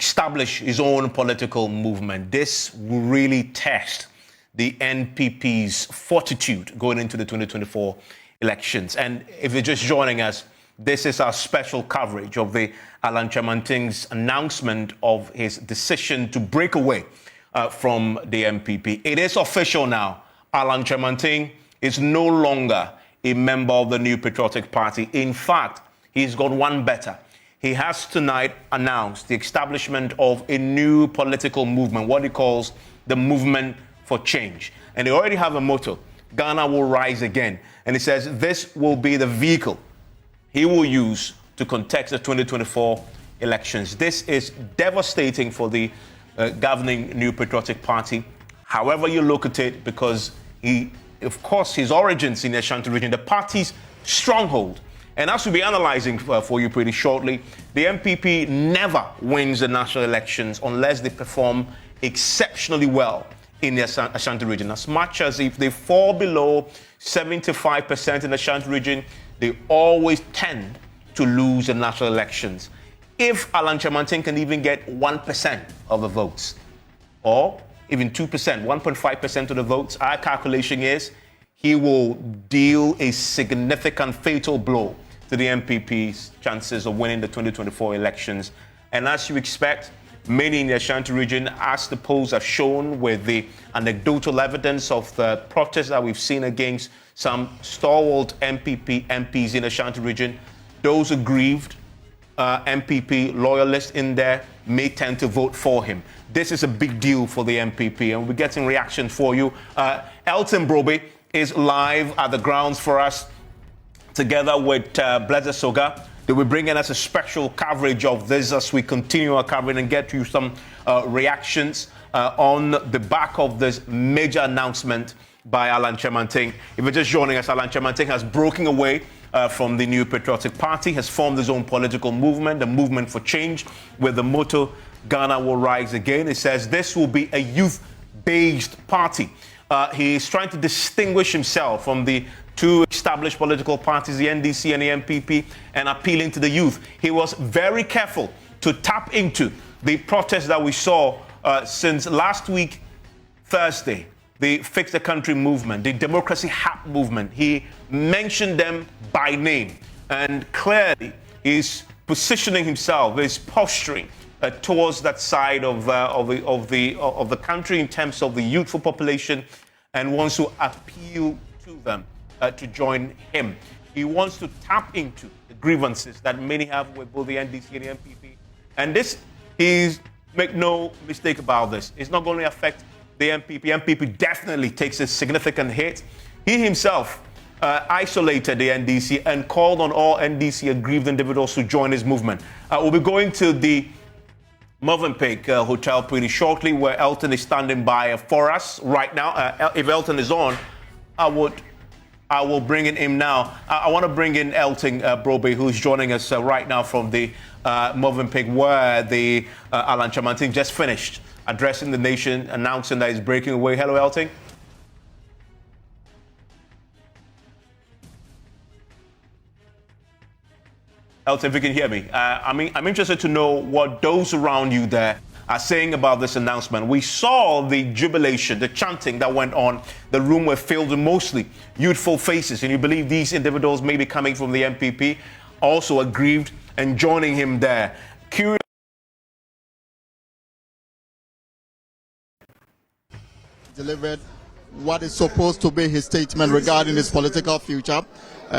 establish his own political movement. This will really test the NPP's fortitude going into the 2024 elections. And if you're just joining us, this is our special coverage of the Alan Kyerematen's announcement of his decision to break away from the NPP. It is official now. Alan Kyerematen is no longer a member of the New Patriotic Party. In fact, he's got one better. He has tonight announced the establishment of a new political movement, what he calls the Movement for Change. And they already have a motto, Ghana will rise again. And he says this will be the vehicle he will use to contest the 2024 elections. This is devastating for the governing New Patriotic Party, however you look at it, because of course, his origins in the Ashanti region, the party's stronghold. And as we'll be analysing for you pretty shortly, the NPP never wins the national elections unless they perform exceptionally well in the Ashanti region. As much as if they fall below 75% in the Ashanti region, they always tend to lose the national elections. If Alan Kyerematen can even get 1% of the votes, or even 2%, 1.5% of the votes, our calculation is he will deal a significant fatal blow to the NPP's chances of winning the 2024 elections. And as you expect, many in the Ashanti region, as the polls have shown with the anecdotal evidence of the protests that we've seen against some stalwart NPP MPs in the Ashanti region, those aggrieved NPP loyalists in there may tend to vote for him. This is a big deal for the NPP, and we're getting reaction for you. Elton Broby is live at the grounds for us, together with Blessed Soga. They will bring in us a special coverage of this as we continue our coverage and get you some reactions on the back of this major announcement by Alan Kyerematen. If you're just joining us, Alan Kyerematen has broken away from the New Patriotic Party, has formed his own political movement, the Movement for Change, with the motto, Ghana will rise again. It says this will be a youth-based party. He is trying to distinguish himself from the two established political parties, the NDC and the NPP, and appealing to the youth. He was very careful to tap into the protests that we saw since last week, Thursday, the Fix the Country movement, the Democracy Hub movement. He mentioned them by name, and clearly is positioning himself, is posturing towards that side of the country in terms of the youthful population, and wants to appeal to them to join him. He wants to tap into the grievances that many have with both the NDC and the NPP, and this, make no mistake about this, it's not going to affect the NPP. NPP definitely takes a significant hit. He himself isolated the NDC and called on all NDC aggrieved individuals to join his movement. We'll be going to the Movenpick Hotel pretty shortly, where Elton is standing by for us right now. If Elton is on, I will bring in him now. I want to bring in Elton Broby, who's joining us right now from the Movenpick, where the Alan Kyerematen just finished addressing the nation, announcing that he's breaking away. Hello, Elton. Elton, if you can hear me. I'm interested to know what those around you there are saying about this announcement. We saw the jubilation, the chanting that went on. The room were filled with mostly youthful faces, and you believe these individuals may be coming from the NPP, also aggrieved and joining him there. Curious. Delivered what is supposed to be his statement regarding his political future.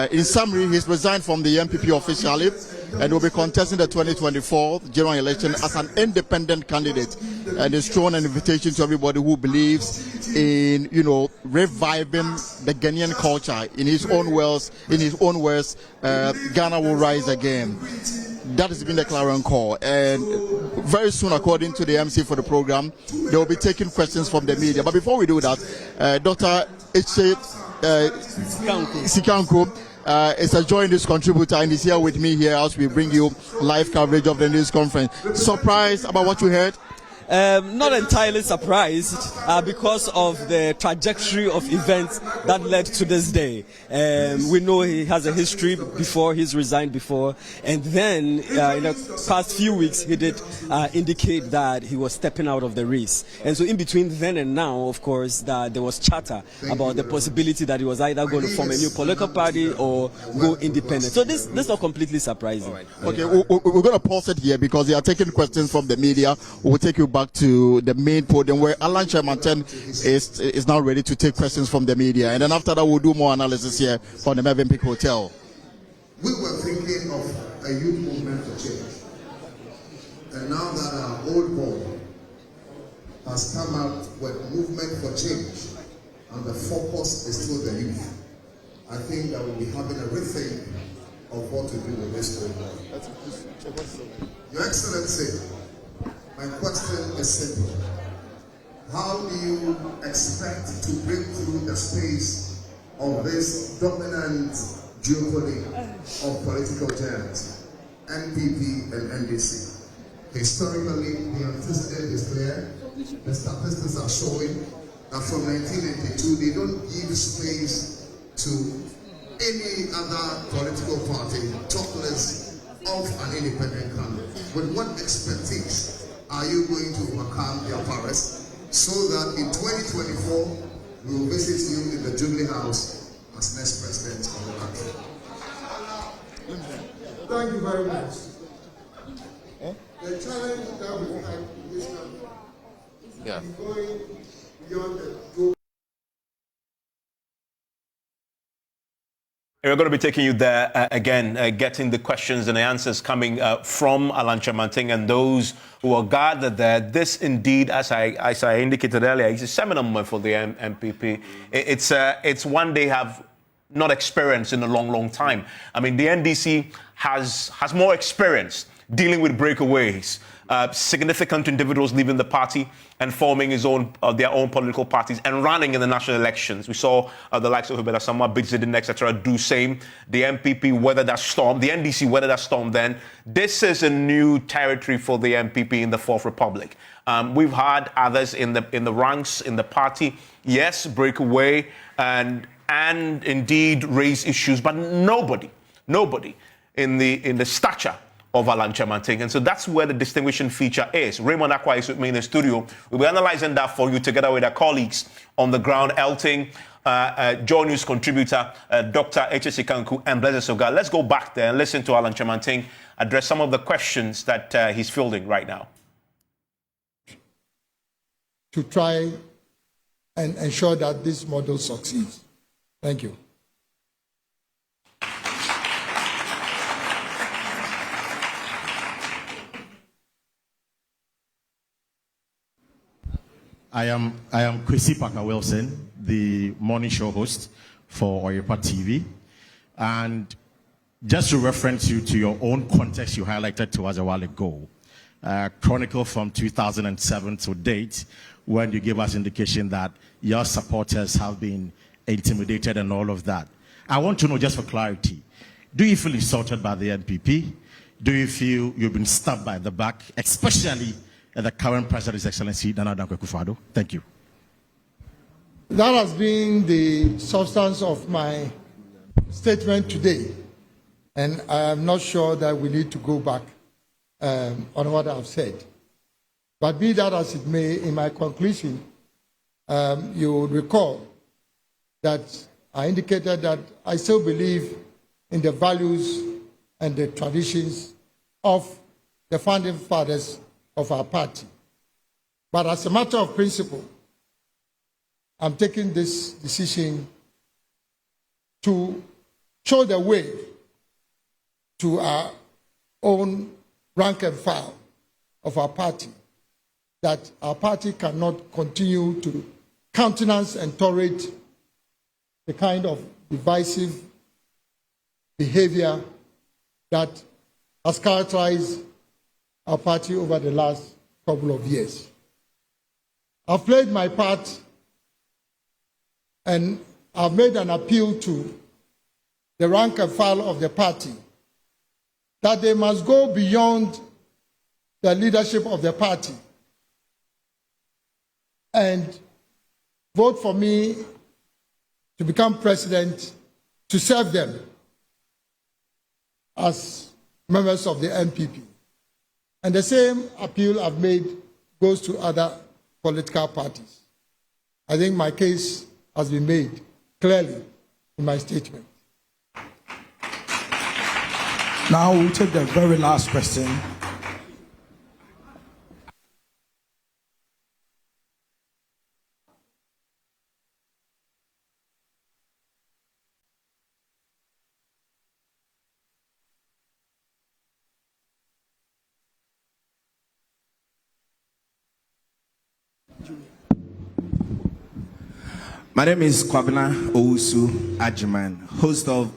In summary, he's resigned from the NPP officially and will be contesting the 2024 general election as an independent candidate, and has thrown an invitation to everybody who believes in, reviving the Ghanaian culture. In his own words, Ghana will rise again. That has been the clarion call, and very soon, according to the MC for the program, they will be taking questions from the media. But before we do that, Dr. Eche Sikanko is a joint contributor, and is here with me here as we bring you live coverage of the news conference. Surprised about what you heard? Not entirely surprised because of the trajectory of events that led to this day. We know he has a history before, he's resigned before, and then in the past few weeks he did indicate that he was stepping out of the race. And so in between then and now, of course, that there was chatter about the possibility that he was either going to form a new political party or go independent. So this is not completely surprising. Okay, we're going to pause it here because they are taking questions from the media. We'll take you back to the main podium where Alan Chairman is now ready to take questions from the media. And then after that, we'll do more analysis here from the Mervyn Peak Hotel. We were thinking of a youth movement for change. And now that our old boy has come out with movement for change, and the focus is still the youth, I think that we'll be having a rethink of what to do with this old boy. Your Excellency, my question is simple. How do you expect to break through the space of this dominant duopoly of political giants, NPP and NDC? Historically, the antecedent is clear. The statistics are showing that from 1992, they don't give space to any other political party, talk less of an independent candidate. With what expertise are you going to overcome their powers so that in 2024 we will visit you in the Jubilee House as next president of the country? Thank you very much. The challenge that we have in this country is going beyond the goal. We're going to be taking you there again, getting the questions and the answers coming from Alan Chairman and those who are gathered there. This indeed, as I indicated earlier, is a seminal moment for the NPP. It's one they have not experienced in a long, long time. I mean, the NDC has more experience dealing with breakaways, significant individuals leaving the party and forming their own political parties and running in the national elections. We saw the likes of Hubert Asamoah, Bigzidin, etc. do same. The NPP weathered that storm. The NDC weathered that storm then. This is a new territory for the NPP in the Fourth Republic. We've had others in the ranks, in the party, yes, break away and indeed raise issues, but nobody in the stature of Alan Chairman. And so that's where the distinguishing feature is. Raymond Akwa is with me in the studio. We'll be analyzing that for you together with our colleagues on the ground, Elting, Joy News contributor, Dr. H.S. Ikanku, and Blessed Soga. Let's go back there and listen to Alan Chairman address some of the questions that he's fielding right now. To try and ensure that this model succeeds. Thank you. I am Kwesi Parker Wilson, the morning show host for Oyepa TV. And just to reference you to your own context you highlighted to us a while ago, chronicle from 2007 to date, when you gave us indication that your supporters have been intimidated and all of that. I want to know, just for clarity, do you feel insulted by the NPP? Do you feel you've been stabbed by the back, especially the current President, His Excellency Nana Dankwa Akufo-Addo? Thank you. That has been the substance of my statement today, and I am not sure that we need to go back on what I've said. But be that as it may, in my conclusion, you will recall that I indicated that I still believe in the values and the traditions of the founding fathers of our party. But as a matter of principle, I'm taking this decision to show the way to our own rank and file of our party, that our party cannot continue to countenance and tolerate the kind of divisive behavior that has characterized our party over the last couple of years. I've played my part and I've made an appeal to the rank and file of the party that they must go beyond the leadership of the party and vote for me to become president to serve them as members of the NPP. And the same appeal I've made goes to other political parties. I think my case has been made clearly in my statement. Now we'll take the very last question. My name is Kwabena Owusu Ajiman, host of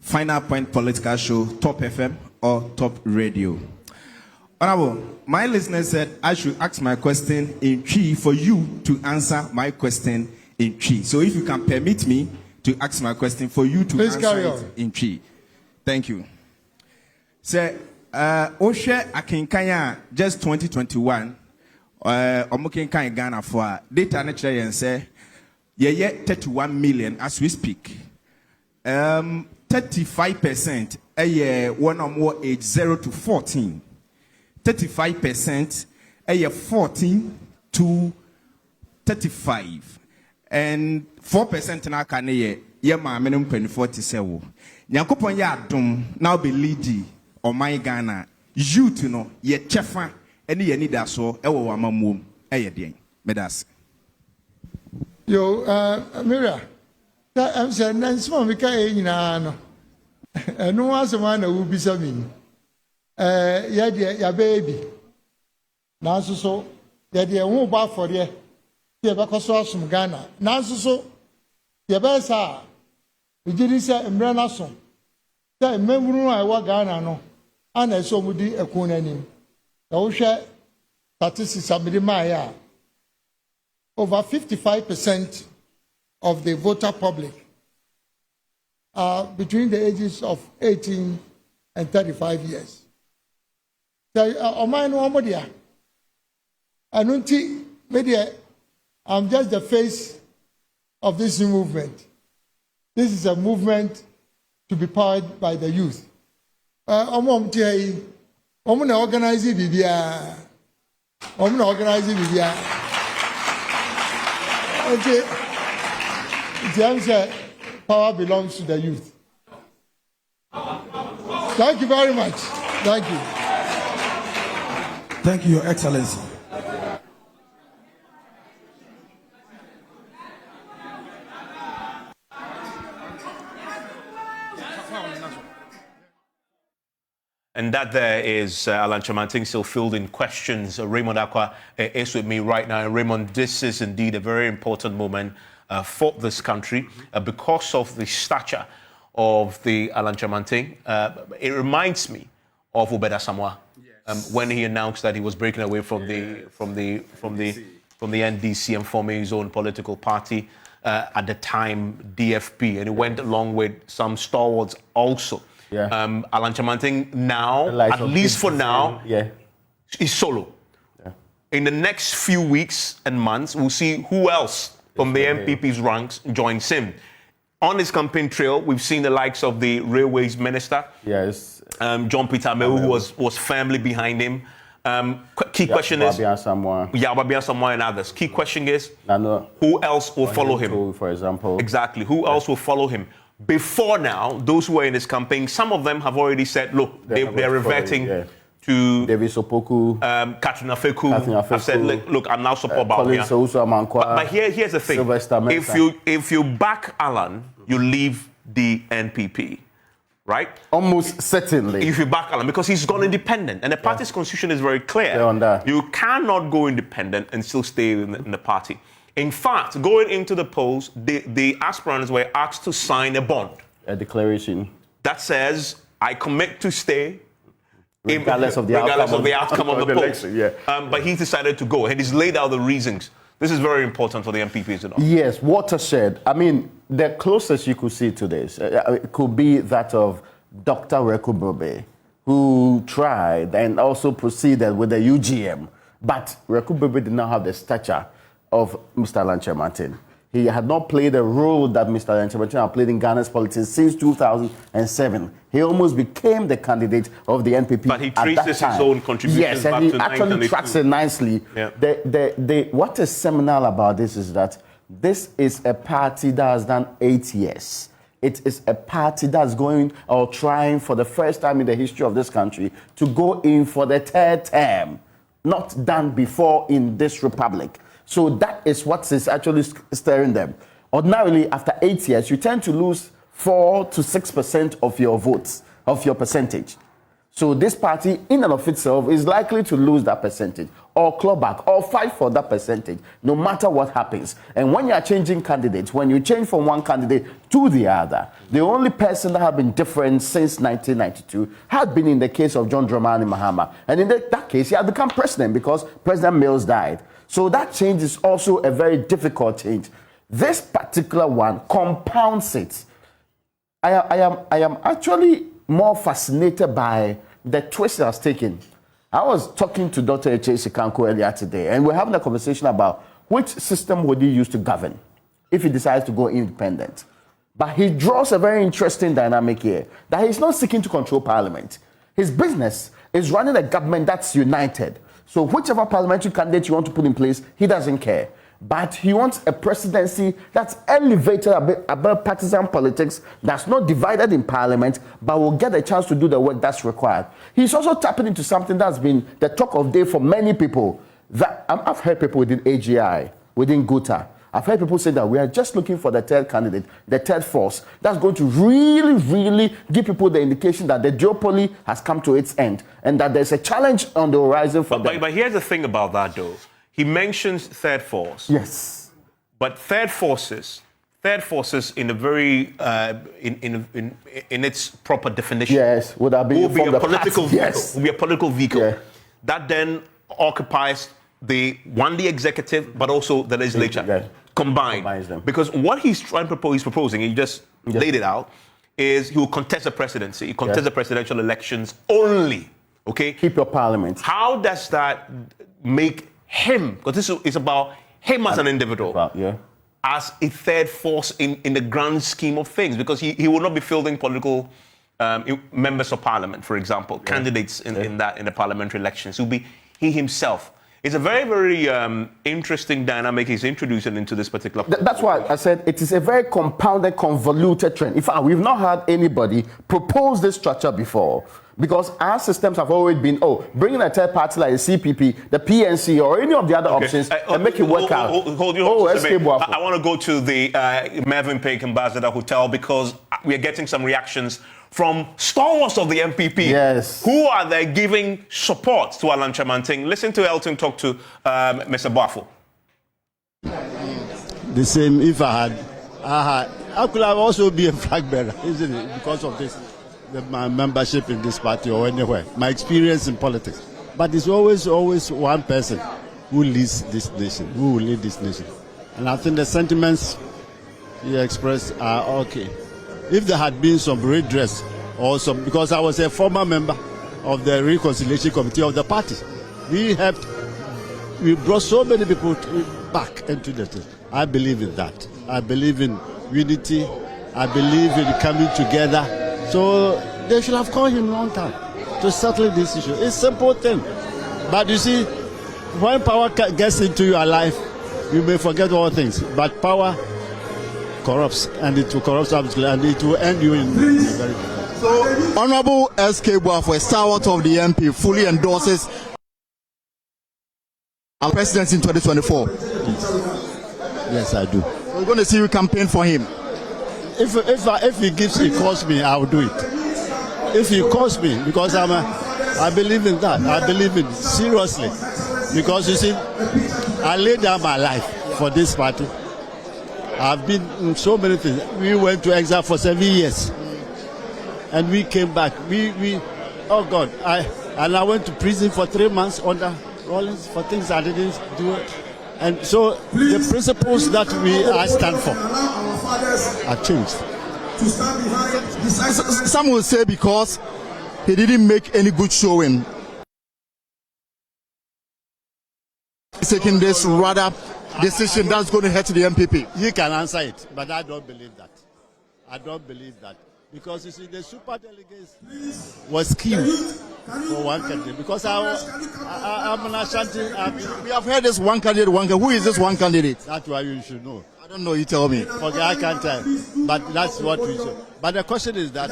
Final Point Political Show, Top FM or Top Radio. Honorable, my listener said I should ask my question in Twi for you to answer my question in Twi. So if you can permit me to ask my question for you to Please answer carry it on. in Twi. Thank you. Sir, Oshe Akinkanya, just 2021, Omokinkan Ghana for data nature and say, yeah, 31 million as we speak. 35% a year, one or more age 0 to 14. 35% a year 14 to 35. And 4% na can ye ma minimum 47. Nyakopon ya dum now be leady or my Ghana. You to know ye chefa any ye need so ewo wa mamum e ye den. Medas. Yo, Mira, I'm saying, Nansma Mika no. No one's a man who will be something. Ya baby. Nanso so, ya dear won't buy for ye. Dear Bacosos from Ghana. Nanso so, ya besa. We didn't say Embrana son. Say, Member, I work Ghana no. And I saw Moody a cooning. The Osha statistics are Maya. Over 55% of the voter public are between the ages of 18 and 35 years. I'm just the face of this new movement. This is a movement to be powered by the youth. I'm organizing Okay, the answer, power belongs to the youth. Thank you very much. Thank you. Thank you, Your Excellency. And that there is Alan Chamanting still fielding questions. Raymond Akwa is with me right now. Raymond, this is indeed a very important moment for this country because of the stature of the Alan Chamanting. It reminds me of Obeda Samoa when he announced that he was breaking away from the NDC and forming his own political party. At the time, DFP, and he went along with some stalwarts also. Yeah. Alan Chamanting now, at least for now, is solo. Yeah. In the next few weeks and months, we'll see who else from the NPP's ranks joins him. On his campaign trail, we've seen the likes of the Railways Minister, John Peter Amewu, who was firmly behind him. Key question is Babia Samoa and others. Key question is who else will follow him? For example, exactly. Who else will follow him? Before now, those who were in his campaign, some of them have already said, look, they're reverting to David Sopoku, Katrina Feku. I've said, look, I'm now support Babia. But here's the thing. If you back Alan, you leave the NPP. Right? Almost certainly. If you back Alan, because he's gone independent. And the party's constitution is very clear. On that. You cannot go independent and still stay in the party. In fact, going into the polls, the aspirants were asked to sign a bond. A declaration. That says, I commit to stay regardless of the outcome of the polls. Yeah. But he decided to go, and he's laid out the reasons. This is very important for the MPPs, you know. Yes, watershed. I mean, the closest you could see to this it could be that of Dr. Rekubobe, who tried and also proceeded with the UGM. But Rekubobe did not have the stature of Mr. Alan Kyerematen. He had not played a role that Mr. Alan Kyerematen had played in Ghana's politics since 2007. He almost became the candidate of the NPP. But he traces his own contributions yes, back and he to actually tracks it nicely. Yeah. What is seminal about this is that this is a party that has done 8 years. It is a party that's going or trying for the first time in the history of this country to go in for the 3rd term, not done before in this republic. So that is what is actually stirring them. Ordinarily, after 8 years, you tend to lose 4 to 6% of your votes, of your percentage. So this party, in and of itself, is likely to lose that percentage, or claw back, or fight for that percentage, no matter what happens. And when you are changing candidates, when you change from one candidate to the other, the only person that has been different since 1992 had been in the case of John Dramani Mahama. And in that case, he had become president because President Mills died. So that change is also a very difficult change. This particular one compounds it. I am actually more fascinated by the twist it has taken. I was talking to Dr. H.A. Sikanko earlier today, and we're having a conversation about which system would he use to govern if he decides to go independent. But he draws a very interesting dynamic here, that he's not seeking to control Parliament. His business is running a government that's united. So whichever parliamentary candidate you want to put in place, he doesn't care. But he wants a presidency that's elevated above partisan politics, that's not divided in Parliament, but will get a chance to do the work that's required. He's also tapping into something that's been the talk of day for many people. That I've heard people within AGI, within GUTA, I've heard people say that we are just looking for the 3rd candidate, the 3rd force, that's going to really give people the indication that the duopoly has come to its end and that there's a challenge on the horizon for them. But here's the thing about that, though. He mentions 3rd force. Yes. But third forces in a very in its proper definition. Yes, would have been will be a political vehicle. Yes. Will be a political vehicle Yeah. that then occupies the executive, but also the legislature combined. Them. Because what he's proposing, he just laid it out, is he will contest the presidency. He contests the presidential elections only. Okay. Keep your parliament. How does that make him? Because this is about him as an individual. As a third force in the grand scheme of things, because he will not be fielding political members of parliament, for example, candidates in the parliamentary elections. It will be he himself. It's a very, very interesting dynamic he's introducing into this particular. That's why I said it is a very compounded, convoluted trend. In fact, we've not had anybody propose this structure before. Because our systems have always been, bringing a third party like the CPP, the PNC, or any of the other options and make it work out. Hold you I want to go to the Mervyn Peake Ambassador Hotel because we are getting some reactions from stalwarts of the NPP. Yes. Who are they giving support to Alan Kyerematen? Listen to Elton talk to Mr. Boafo. The same, if I could have also been a flag bearer, isn't it? Because of this. My membership in this party or anywhere, my experience in politics. But it's always one person who leads this nation, who will lead this nation. And I think the sentiments he expressed are okay. If there had been some redress or some, because I was a former member of the Reconciliation Committee of the party, we brought so many people back into the thing. I believe in that. I believe in unity. I believe in coming together. So they should have called him a long time to settle this issue. It's a simple thing. But you see, when power gets into your life, you may forget all things. But power corrupts, and it will corrupt absolutely, and it will end you in a very good way. So, Honorable S.K. Boafo, a stalwart of the MP, fully endorses our presidency in 2024. Yes, I do. We're going to see you campaign for him. If he calls me, I will do it. If he calls me, because I believe in that. I believe in it seriously. Because you see, I laid down my life for this party. I've been in so many things. We went to exile for 7 years, and we came back. Oh God, I went to prison for 3 months under Rawlings for things I didn't do. And so the principles that I stand for have changed. Some will say because he didn't make any good showing. He's taking this rather decision that's going to hurt the NPP? He can answer it, but I don't believe that. I don't believe that. Because you see, the super delegates was skewed for one candidate. Because I'm an Ashanti. We have heard this one candidate, Who is this one candidate? That's why you should know. I don't know, you tell me. Okay, I can't tell. But that's what we should. But the question is that,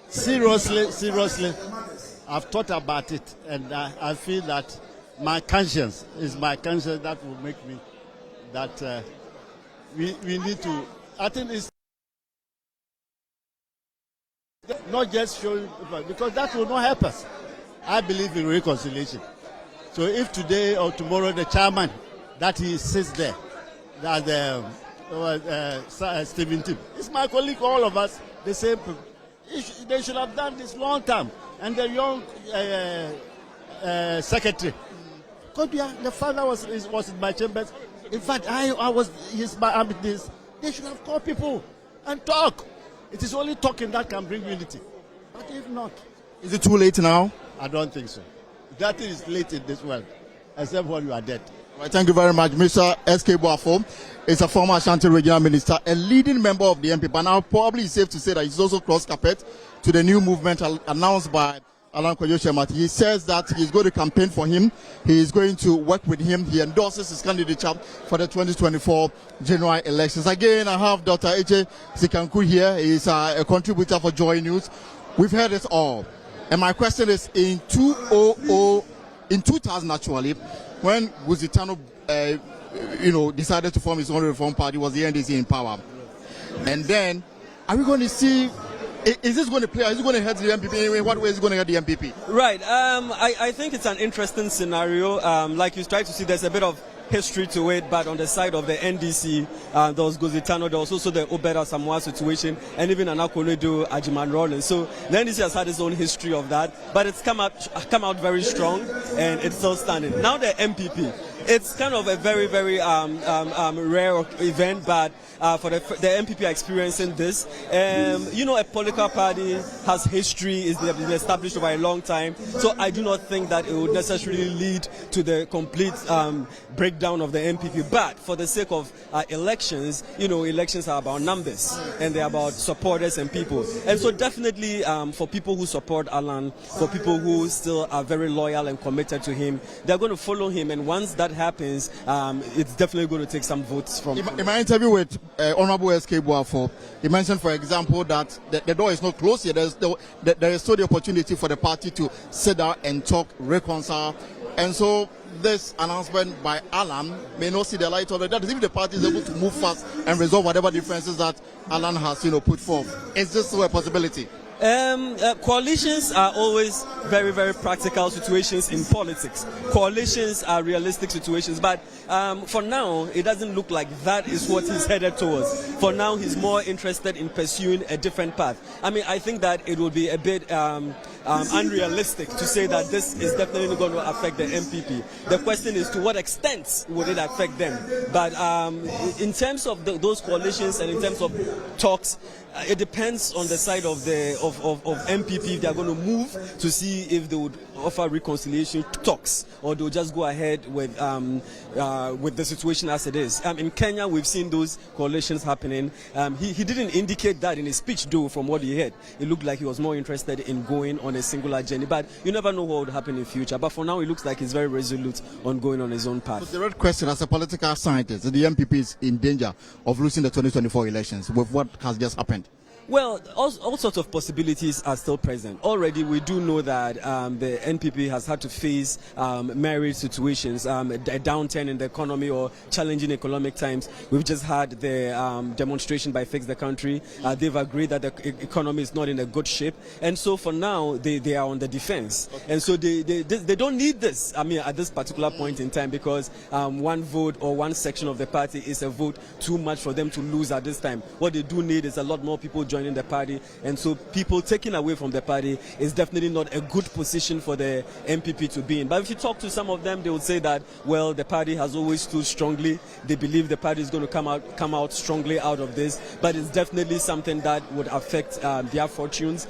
seriously, I've thought about it. And I feel that my conscience that will make me, that we need to, I think it's not just showing, because that will not help us. I believe in reconciliation. So if today or tomorrow the chairman that he sits there, that Stephen Tim, it's my colleague, all of us, the same people. They should have done this long time. And the young secretary, the father was in my chambers. In fact, I was my ambit. They should have called people and talk. It is only talking that can bring unity. But if not, is it too late now? I don't think so. That is late in this world, except when you are dead. Well, thank you very much. Mr. S.K. Boafo is a former Ashanti regional minister, a leading member of the NPP. And now probably it's safe to say that he's also cross-carpet to the new movement announced by Alan Koyo. He says that he's going to campaign for him. He is going to work with him. He endorses his candidature for the 2024 general elections. Again, I have Dr. Eche Sikanku here. He's a contributor for Joy News. We've heard it all. And my question is, in 2000 actually, when Guzitano decided to form his own reform party, was the NDC in power. And then, are we going to see, is this going to play? Is it going to hurt the NPP? In what way is it going to hurt the NPP? Right. I think it's an interesting scenario. Like you try to see, there's a bit of history to it, but on the side of the NDC, there was Gozitano, there was also the Obeda Samoa situation, and even Anakonedo Ajiman Rollins. So the NDC has had its own history of that, but it's come out very strong, and it's still standing. Now the MPP. It's kind of a very, very rare event, but for the MPP experiencing this, a political party has history, is been established over a long time, so I do not think that it would necessarily lead to the complete breakdown of the MPP. But for the sake of elections, elections are about numbers, and they're about supporters and people. And so definitely for people who support Alan, for people who still are very loyal and committed to him, they're going to follow him, and once that happens, it's definitely going to take some votes from. In my interview with Honorable S.K. Boafo, he mentioned, for example, that the door is not closed yet. There is still the opportunity for the party to sit down and talk, reconcile, and so this announcement by Alan may not see the light of it. That is, if the party is able to move fast and resolve whatever differences that Alan has, put forth. Is this still a possibility? Coalitions are always very, very practical situations in politics. Coalitions are realistic situations, but for now, it doesn't look like that is what he's headed towards. For now, he's more interested in pursuing a different path. I mean, I think that it would be a bit unrealistic to say that this is definitely going to affect the MPP. The question is, to what extent would it affect them? But in terms of those coalitions and in terms of talks, it depends on the side of MPP if they are going to move to see if they would offer reconciliation talks, or they'll just go ahead with the situation as it is. In Kenya, we've seen those coalitions happening. He didn't indicate that in his speech, though. From what he heard, it looked like he was more interested in going on a singular journey. But you never know what would happen in future. But for now, it looks like he's very resolute on going on his own path. So the red question, as a political scientist, the MPP is in danger of losing the 2024 elections with what has just happened. Well, all sorts of possibilities are still present. Already, we do know that the NPP has had to face myriad situations, a downturn in the economy or challenging economic times. We've just had the demonstration by Fix the Country. They've agreed that the economy is not in a good shape. And so for now, they are on the defense. Okay. And so they don't need this, at this particular point in time, because one vote or one section of the party is a vote too much for them to lose at this time. What they do need is a lot more people joining joining the party, and so people taken away from the party is definitely not a good position for the NPP to be in. But if you talk to some of them, they would say that, well, the party has always stood strongly. They believe the party is going to come out strongly out of this, but it's definitely something that would affect their fortunes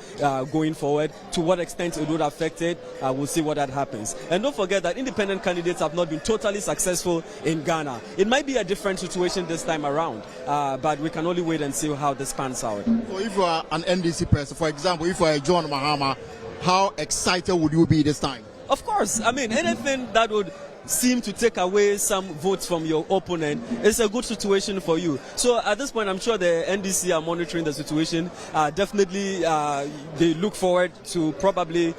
going forward. To what extent it would affect it, we'll see what that happens. And don't forget that independent candidates have not been totally successful in Ghana. It might be a different situation this time around, but we can only wait and see how this pans out. So if you are an NDC person, for example, if you are John Mahama, how excited would you be this time? Of course. I mean, anything that would seem to take away some votes from your opponent is a good situation for you. So at this point, I'm sure the NDC are monitoring the situation. Definitely, they look forward to probably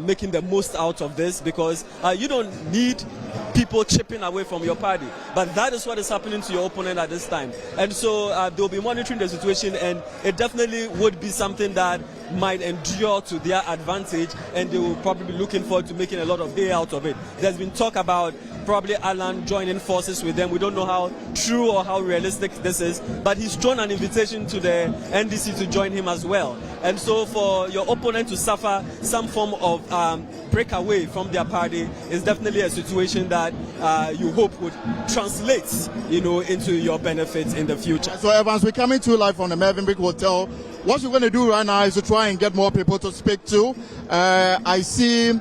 making the most out of this, because you don't need people chipping away from your party. But that is what is happening to your opponent at this time. And so they'll be monitoring the situation, and it definitely would be something that might endure to their advantage, and they will probably be looking forward to making a lot of hay out of it. There's been talk about probably Alan joining forces with them. We don't know how true or how realistic this is, but he's thrown an invitation to the NDC to join him as well. And so for your opponent to suffer some form of breakaway from their party is definitely a situation that you hope would translate, into your benefits in the future. So Evans, we're coming to you live from the Melvin Brick Hotel. What you're going to do right now is to try and get more people to speak to. I see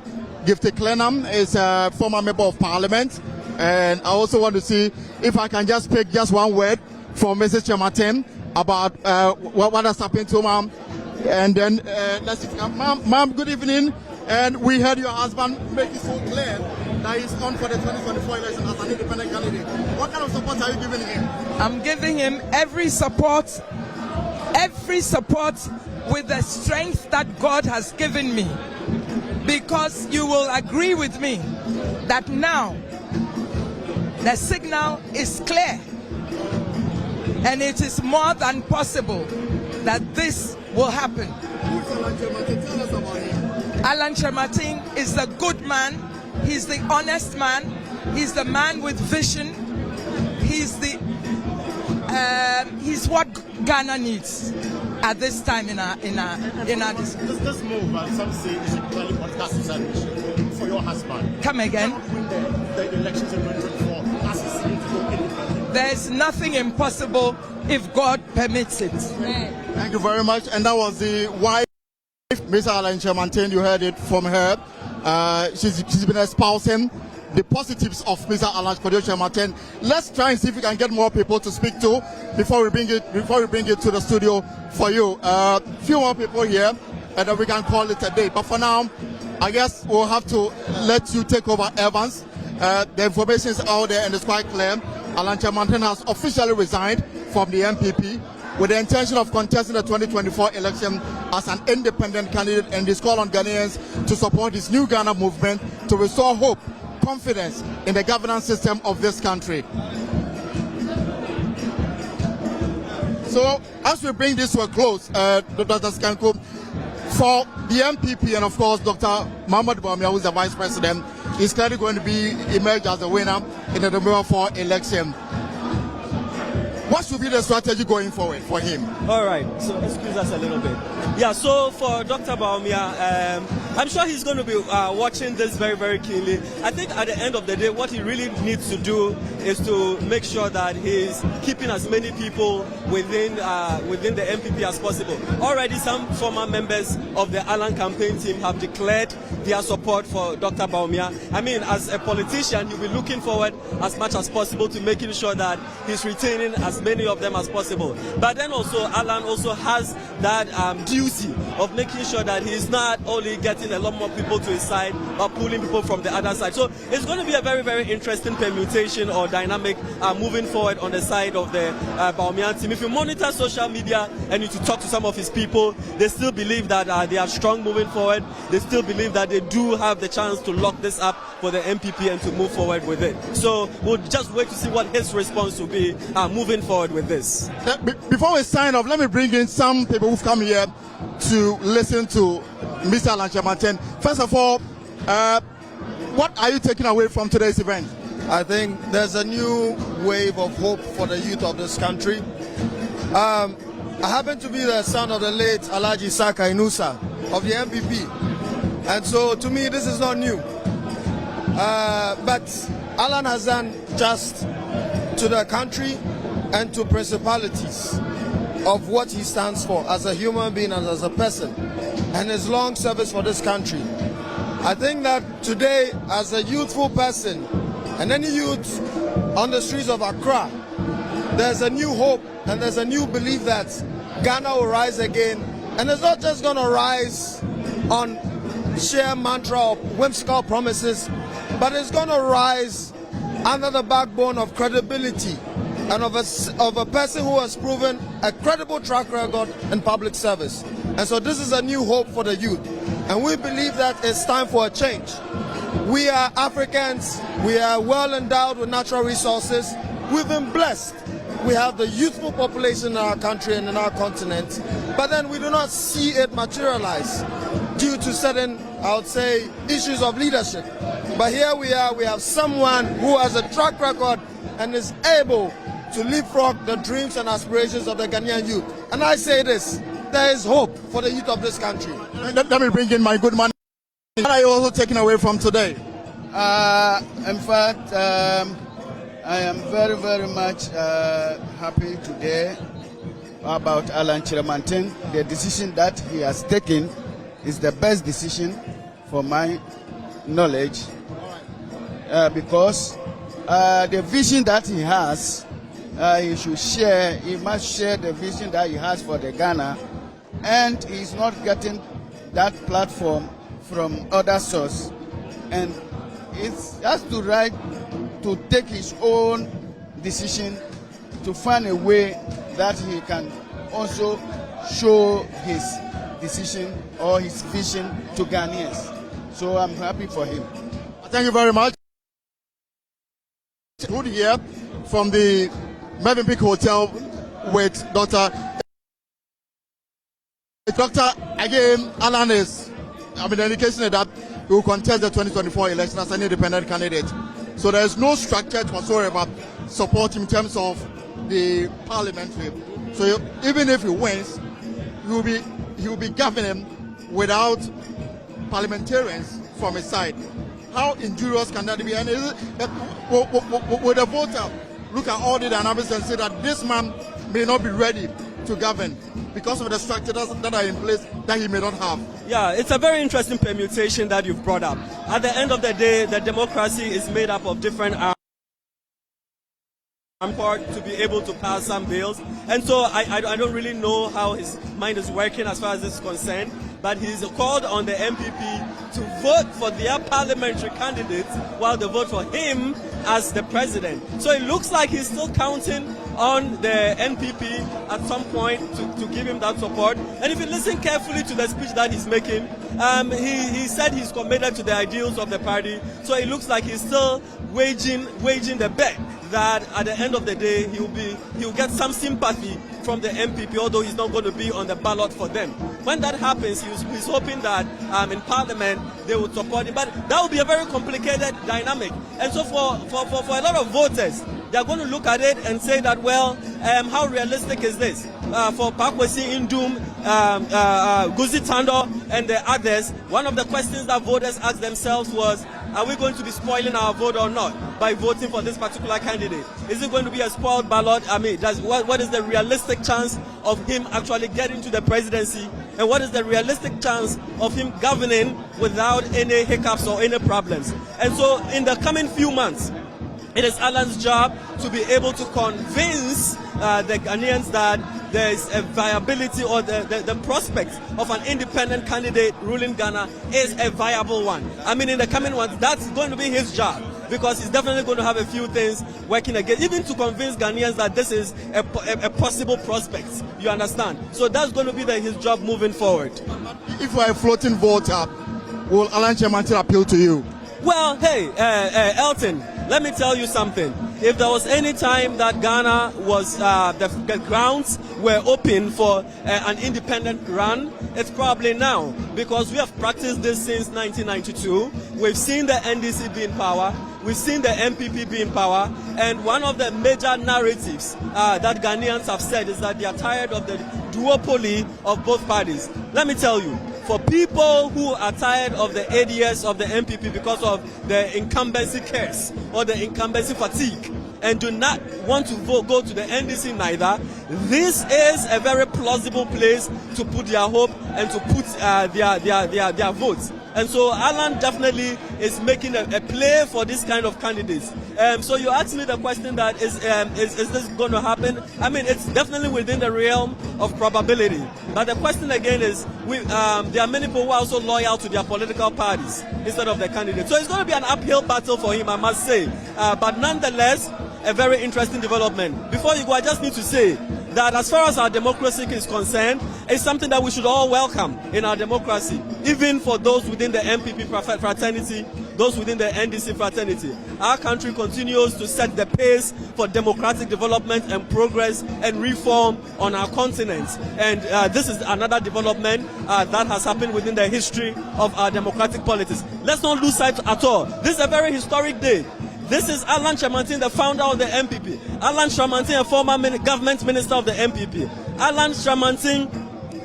Gifty Clenham is a former member of parliament, and I also want to see if I can just pick just one word from Mrs. Chematin about what has happened to ma'am. And then let's see, ma'am, good evening. And we heard your husband make it so clear that he's on for the 2024 election as an independent candidate. What kind of support are you giving him? I'm giving him every support with the strength that God has given me. Because you will agree with me that now the signal is clear, and it is more than possible that this will happen. Alan Chematin is the good man, he's the honest man, he's the man with vision, he's what Ghana needs at this time in our this move, some say is purely political succession for your husband. Come again. The elections in 2024. There's nothing impossible if God permits it. Thank you very much. And that was the wife, Ms. Alan Chematin. You heard it from her. She's been espousing the positives of Mr. Alan Chematin. Let's try and see if we can get more people to speak to before we bring it to the studio for you. Few more people here, and then we can call it a day. But for now, I guess we'll have to let you take over, Evans. The information is out there and it's quite clear. Alan Chematin has officially resigned from the NPP with the intention of contesting the 2024 election as an independent candidate, and he's called on Ghanaians to support his new Ghana movement to restore hope, confidence in the governance system of this country. So as we bring this to a close, Dr. Skanko, for the NPP and of course Dr. Mahmoud Bawumia, who is the Vice President, is clearly going to emerge as a winner in the November 4 election. What should be the strategy going forward for him? All right, so excuse us a little bit. Yeah, so for Dr. Bawumia, I'm sure he's going to be watching this very, very keenly. I think at the end of the day, what he really needs to do is to make sure that he's keeping as many people within the NPP as possible. Already some former members of the Alan campaign team have declared their support for Dr. Bawumia. I mean, as a politician, you'll be looking forward as much as possible to making sure that he's retaining as many of them as possible. But then also, Alan also has that duty of making sure that he's not only getting a lot more people to his side, but pulling people from the other side. So it's going to be a very, very interesting permutation or dynamic moving forward on the side of the Bawumia team. If you monitor social media and you talk to some of his people, they still believe that they are strong moving forward. They still believe that they do have the chance to lock this up for the NPP and to move forward with it. So we'll just wait to see what his response will be moving forward with this. Before we sign off, let me bring in some people who've come here to listen to Mr. Alan Chematin. First of all, what are you taking away from today's event? I think there's a new wave of hope for the youth of this country. I happen to be the son of the late Alhaji Saka Inusa of the NPP. And so to me, this is not new. But Alan has done just to the country and to principalities of what he stands for as a human being and as a person, and his long service for this country. I think that today, as a youthful person, and any youth on the streets of Accra, there's a new hope and there's a new belief that Ghana will rise again. And it's not just going to rise on sheer mantra or whimsical promises, but it's going to rise under the backbone of credibility and of a person who has proven a credible track record in public service. And so this is a new hope for the youth. And we believe that it's time for a change. We are Africans. We are well endowed with natural resources. We've been blessed. We have the youthful population in our country and in our continent. But then we do not see it materialize due to certain, I would say, issues of leadership. But here we are. We have someone who has a track record and is able to leapfrog the dreams and aspirations of the Ghanaian youth. And I say this, there is hope for the youth of this country. Let me bring in my good man. What are you also taking away from today? In fact, I am very, very much happy today about Alan Chiramantin. The decision that he has taken is the best decision for my knowledge, because the vision that he has, he should share. He must share the vision that he has for the Ghana, and he's not getting that platform from other source, and he has to right to take his own decision to find a way that he can also show his decision or his vision to Ghanaians. So I'm happy for him. Thank you very much. Good here from the Mervyn Peak Hotel with Dr. Again, Alan is, the indication that he will contest the 2024 election as an independent candidate. So there is no structure whatsoever support in terms of the parliamentary. So even if he wins, he will be governing without parliamentarians from his side. How injurious can that be? And is it, with the voter look at all the dynamics and say that this man may not be ready to govern because of the structures that are in place that he may not have? Yeah, it's a very interesting permutation that you've brought up. At the end of the day, the democracy is made up of different arms to be able to pass some bills. And so I don't really know how his mind is working as far as this is concerned, but he's called on the NPP to vote for their parliamentary candidates while they vote for him as the president. So it looks like he's still counting on the NPP at some point to give him that support. And if you listen carefully to the speech that he's making, he said he's committed to the ideals of the party. So it looks like he's still waging the bet that at the end of the day he'll get some sympathy from the NPP, although he's not going to be on the ballot for them. When that happens, he's hoping that in Parliament they would support him. But that would be a very complicated dynamic. And so for a lot of voters, they're going to look at it and say that, well, how realistic is this? For Pakwesi Indum, Guzi Tando, and the others, one of the questions that voters asked themselves was, are we going to be spoiling our vote or not by voting for this particular candidate? Is it going to be a spoiled ballot? I mean, what is the realistic chance of him actually getting to the presidency? And what is the realistic chance of him governing without any hiccups or any problems? And so in the coming few months, it is Alan's job to be able to convince the Ghanaians that there is a viability or the prospect of an independent candidate ruling Ghana is a viable one. I mean, in the coming ones, that's going to be his job, because he's definitely going to have a few things working against, even to convince Ghanaians that this is a possible prospect. You understand? So that's going to be his job moving forward. If you are a floating voter, will Alan Chiramantin appeal to you? Well, hey, Elton, let me tell you something. If there was any time that Ghana was, the grounds were open for an independent run, it's probably now, because we have practiced this since 1992. We've seen the NDC be in power. we've seen the NPP be in power, and one of the major narratives that Ghanaians have said is that they are tired of the duopoly of both parties. Let me tell you, for people who are tired of the ADS of the NPP because of the incumbency curse or the incumbency fatigue, and do not want to go to the NDC neither, this is a very plausible place to put their hope and to put their votes. And so Alan definitely is making a play for this kind of candidates. So you asked me the question that is this going to happen? I mean, it's definitely within the realm of probability. But the question again is, there are many people who are also loyal to their political parties instead of their candidates. So it's going to be an uphill battle for him, I must say. But nonetheless, a very interesting development. Before you go, I just need to say that as far as our democracy is concerned, it's something that we should all welcome in our democracy, even for those within the NPP fraternity, those within the NDC fraternity. Our country continues to set the pace for democratic development and progress and reform on our continent. And this is another development that has happened within the history of our democratic politics. Let's not lose sight at all. This is a very historic day. This is Alan Chamantin, the founder of the NPP. Alan Chamantin, a former government minister of the NPP. Alan Chamantin,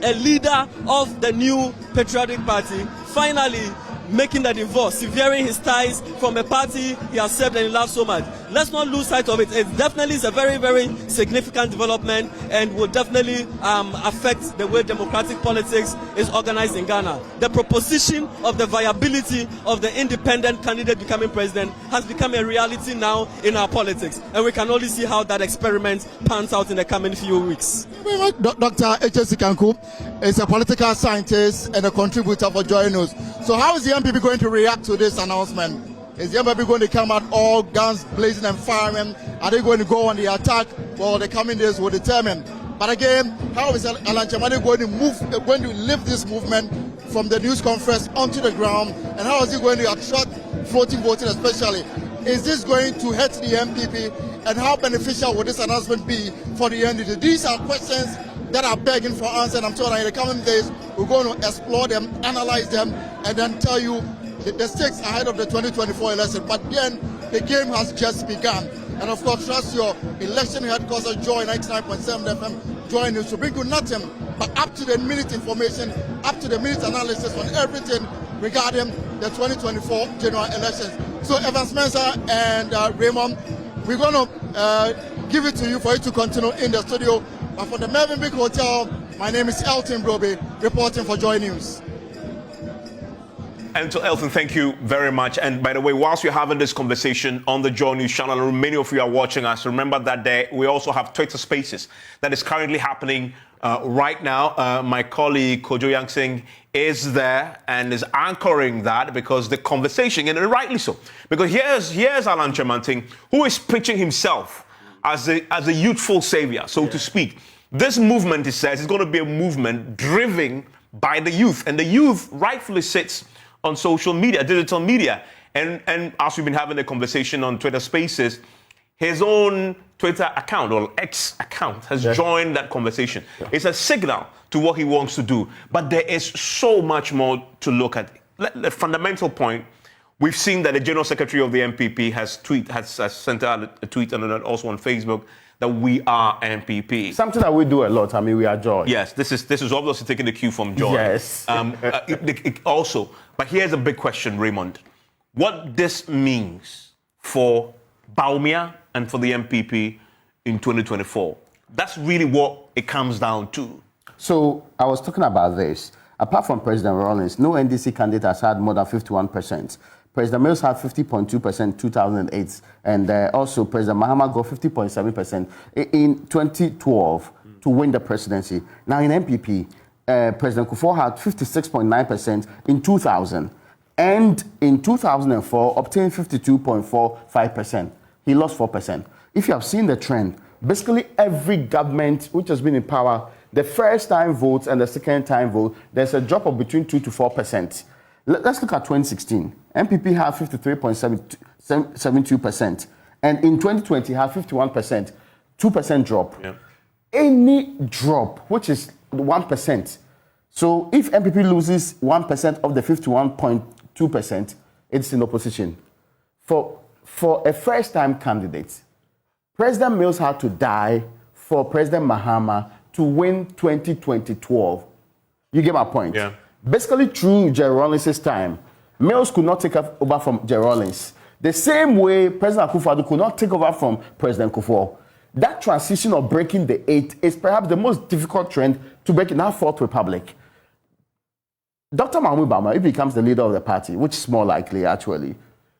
a leader of the new Patriotic Party, finally making the divorce, severing his ties from a party he has served and he loves so much. Let's not lose sight of it. It definitely is a very, very significant development and will definitely affect the way democratic politics is organized in Ghana. The proposition of the viability of the independent candidate becoming president has become a reality now in our politics, and we can only see how that experiment pans out in the coming few weeks. Dr. H.S. Kanku is a political scientist and a contributor for joining us. So how is the NPP going to react to this announcement? Is the NPP going to come out all guns blazing and firing? Are they going to go on the attack? Well, the coming days will determine. But again, how is Alan Chamani going to lift this movement from the news conference onto the ground? And how is he going to attract floating voting especially? Is this going to hurt the NPP? And how beneficial will this announcement be for the NDC? These are questions that are begging for answer, and I'm sure that in the coming days we're going to explore them, analyze them, and then tell you the stakes ahead of the 2024 election. But then the game has just begun. And of course, trust your election headquarters, Joy 99.7 FM, Joy News, to bring you nothing but up-to-the-minute information, up-to-the-minute analysis on everything regarding the 2024 general elections. So Evans Mensah and Raymond, we're going to give it to you for you to continue in the studio. But for the Melvin Big Hotel, my name is Elton Brobe, reporting for Joy News. And to Elton, thank you very much. And by the way, whilst we're having this conversation on the Joy News channel, and many of you are watching us, remember that we also have Twitter Spaces that is currently happening right now. My colleague Kojo Yangsing is there and is anchoring that, because the conversation, and rightly so, because here's Alan Chamantin, who is pitching himself as a youthful savior, so to speak. This movement, he says, is going to be a movement driven by the youth, and the youth rightfully sits on social media, digital media, and as we've been having a conversation on Twitter Spaces, his own Twitter account or X account has joined that conversation. It's a signal to what he wants to do, but there is so much more to look at. The fundamental point. We've seen that the General Secretary of the NPP has sent out a tweet, and also on Facebook, that we are NPP. Something that we do a lot. I mean, we are Joy. Yes, this is obviously taking the cue from Joy. Yes. Also, but here's a big question, Raymond. What this means for Bawumia and for the NPP in 2024? That's really what it comes down to. So I was talking about this. Apart from President Rawlings, no NDC candidate has had more than 51%. President Mills had 50.2% in 2008, and also President Mahama got 50.7% in 2012 to win the presidency. Now in NPP, President Kufuor had 56.9% in 2000, and in 2004 obtained 52.45%. He lost 4%. If you have seen the trend, basically every government which has been in power, the first time votes and the second time vote, there's a drop of between 2 to 4%. Let's look at 2016. NPP had 53.72%. And in 2020, had 51%, 2% drop. Yeah. Any drop, which is 1%. So if NPP loses 1% of the 51.2%, it's in opposition. For for a first-time candidate, President Mills had to die for President Mahama to win 2012. You get my point? Yeah. Basically, through Jerry Rawlings' time, Mills could not take over from Jerry Rawlings. The same way President Akufo-Addo could not take over from President Kufuor. That transition of breaking the 8 is perhaps the most difficult trend to break in our Fourth Republic. Dr. Mahmoud Bama, if he becomes the leader of the party, which is more likely actually,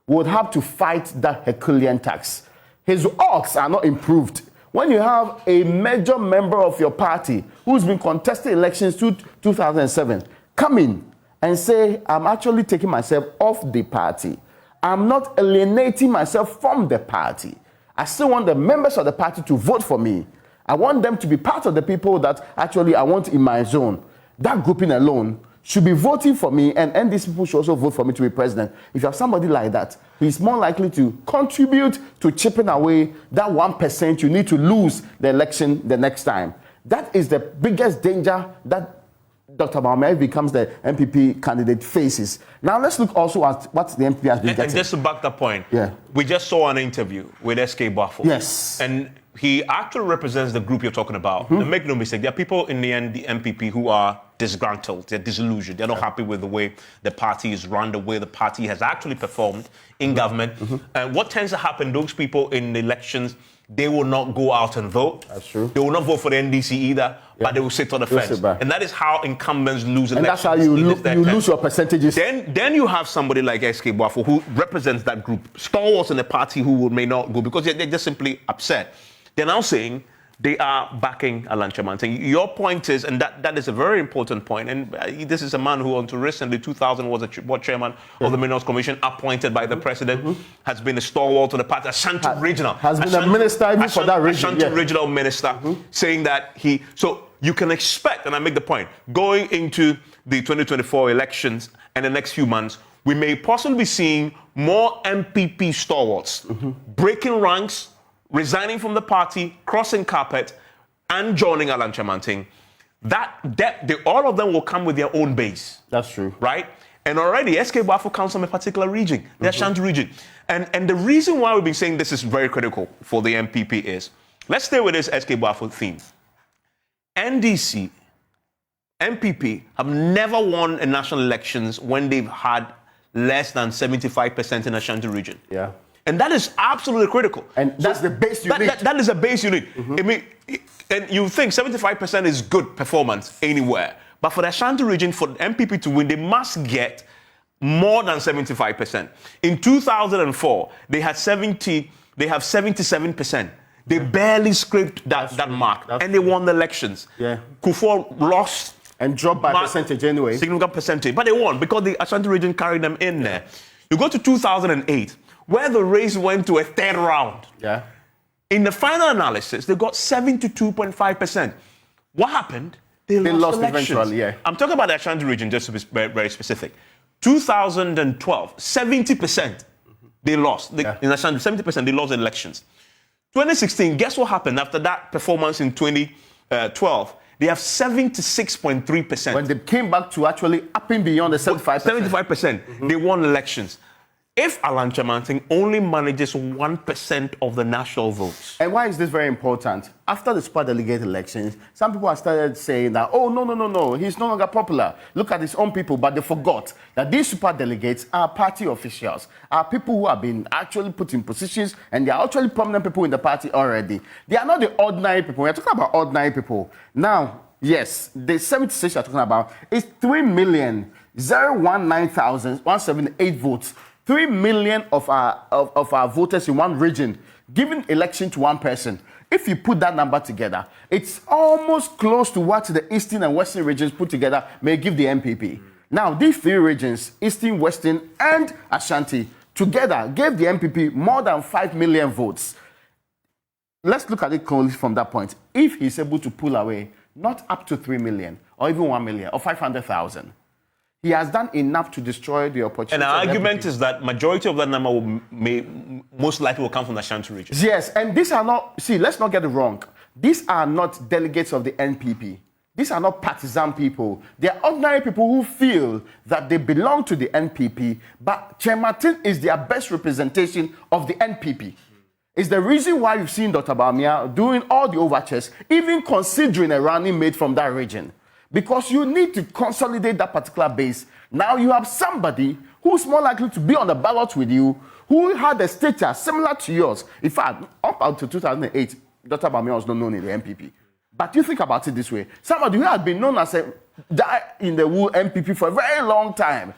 would have to fight that Herculean task. His odds are not improved. When you have a major member of your party who's been contesting elections to 2007 come in and say, I'm actually taking myself off the party. I'm not alienating myself from the party. I still want the members of the party to vote for me. I want them to be part of the people that actually I want in my zone. That grouping alone should be voting for me, and these people should also vote for me to be president. If you have somebody like that, he's more likely to contribute to chipping away that 1% you need to lose the election the next time. That is the biggest danger that Dr. Mohamed becomes the NPP candidate faces. Now let's look also at what the NPP has been getting. And just to back that point, yeah, we just saw an interview with SK Bafo. Yes. And he actually represents the group you're talking about. And make no mistake, there are people in the NPP who are disgruntled, they're disillusioned, they're not happy with the way the party is run, the way the party has actually performed in government. And what tends to happen, those people in the elections, they will not go out and vote. That's true. They will not vote for the NDC either, but they will sit on the fence. And that is how incumbents lose elections. And that's how you lose your percentages. Then you have somebody like SK Bafo who represents that group, stalwarts in the party who may not go because they're just simply upset. They're now saying they are backing Alan Chamanting. Your point is, and that is a very important point, and this is a man who until recently, 2000, was a board chairman of the Minerals Commission, appointed by the president, has been a stalwart of the party, Ashanti Regional. Has been a minister even for that region. Ashanti Regional Minister, saying that so you can expect, and I make the point, going into the 2024 elections and the next few months, we may possibly be seeing more MPP stalwarts breaking ranks, resigning from the party, crossing carpet, and joining Alan Chamanting. All of them will come with their own base. That's true. Right? And already, SK Bafo comes from a particular region, the Ashanti region. And the reason why we've been saying this is very critical for the MPP is, let's stay with this SK Bafo theme. NDC, MPP have never won in national elections when they've had less than 75% in the Ashanti region. Yeah. And that is absolutely critical. And that's the base you need. That is a base you need. I mean, and you think 75% is good performance anywhere. But for the Ashanti region, for the MPP to win, they must get more than 75%. In 2004, they have 77%. They barely scraped that mark. And they won the elections. Yeah. Kufuor lost. And dropped by percentage anyway. Significant percentage. But they won because the Ashanti region carried them in there. You go to 2008, where the race went to a third round. Yeah. In the final analysis, they got 72.5%. What happened? They lost elections. Eventually, yeah. I'm talking about the Ashanti region, just to be very, very specific. 2012, 70% they lost. In Ashanti, 70% they lost the elections. 2016, guess what happened after that performance in 2012? They have 76.3%. When they came back to actually upping beyond the 75%. 75%. They won elections. If Alan Chamanting only manages 1% of the national votes. And why is this very important? After the super delegate elections, some people have started saying that, oh, no, he's no longer popular. Look at his own people, but they forgot that these super delegates are party officials, are people who have been actually put in positions, and they are actually prominent people in the party already. They are not the ordinary people. We're talking about ordinary people. Now, yes, the 76 you're talking about is 3,019,178 votes. 3 million of our voters in one region, giving election to one person. If you put that number together, it's almost close to what the Eastern and Western regions put together may give the MPP. Now, these three regions, Eastern, Western, and Ashanti, together gave the MPP more than 5 million votes. Let's look at it from that point. If he's able to pull away not up to 3 million, or even 1 million, or 500,000, he has done enough to destroy the opportunity. And our argument is that majority of that number most likely will come from the Ashanti region. Yes, and these are not, let's not get it wrong. These are not delegates of the NPP. These are not partisan people. They are ordinary people who feel that they belong to the NPP, but Martin is their best representation of the NPP. It's the reason why you've seen Dr. Bawumia doing all the overtures, even considering a running mate from that region. Because you need to consolidate that particular base. Now you have somebody who's more likely to be on the ballot with you, who had a stature similar to yours. In fact, up until 2008, Dr. Bawumia was not known in the NPP. But you think about it this way. Somebody who had been known as a die-in-the-wool NPP for a very long time,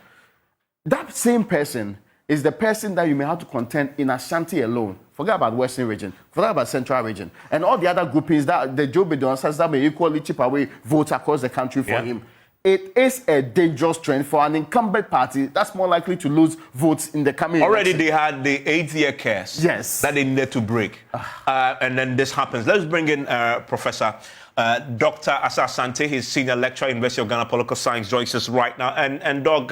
that same person is the person that you may have to contend in Ashanti alone. Forget about Western region, forget about Central region, and all the other groupings that the Joe Biden says that may equally chip away votes across the country for him. It is a dangerous trend for an incumbent party that's more likely to lose votes in the coming Already election. they had the 8-year curse that they needed to break. And then this happens. Let's bring in Professor Dr. Asasante, his senior lecturer in University of Ghana Political Science, joins us right now. And Doc,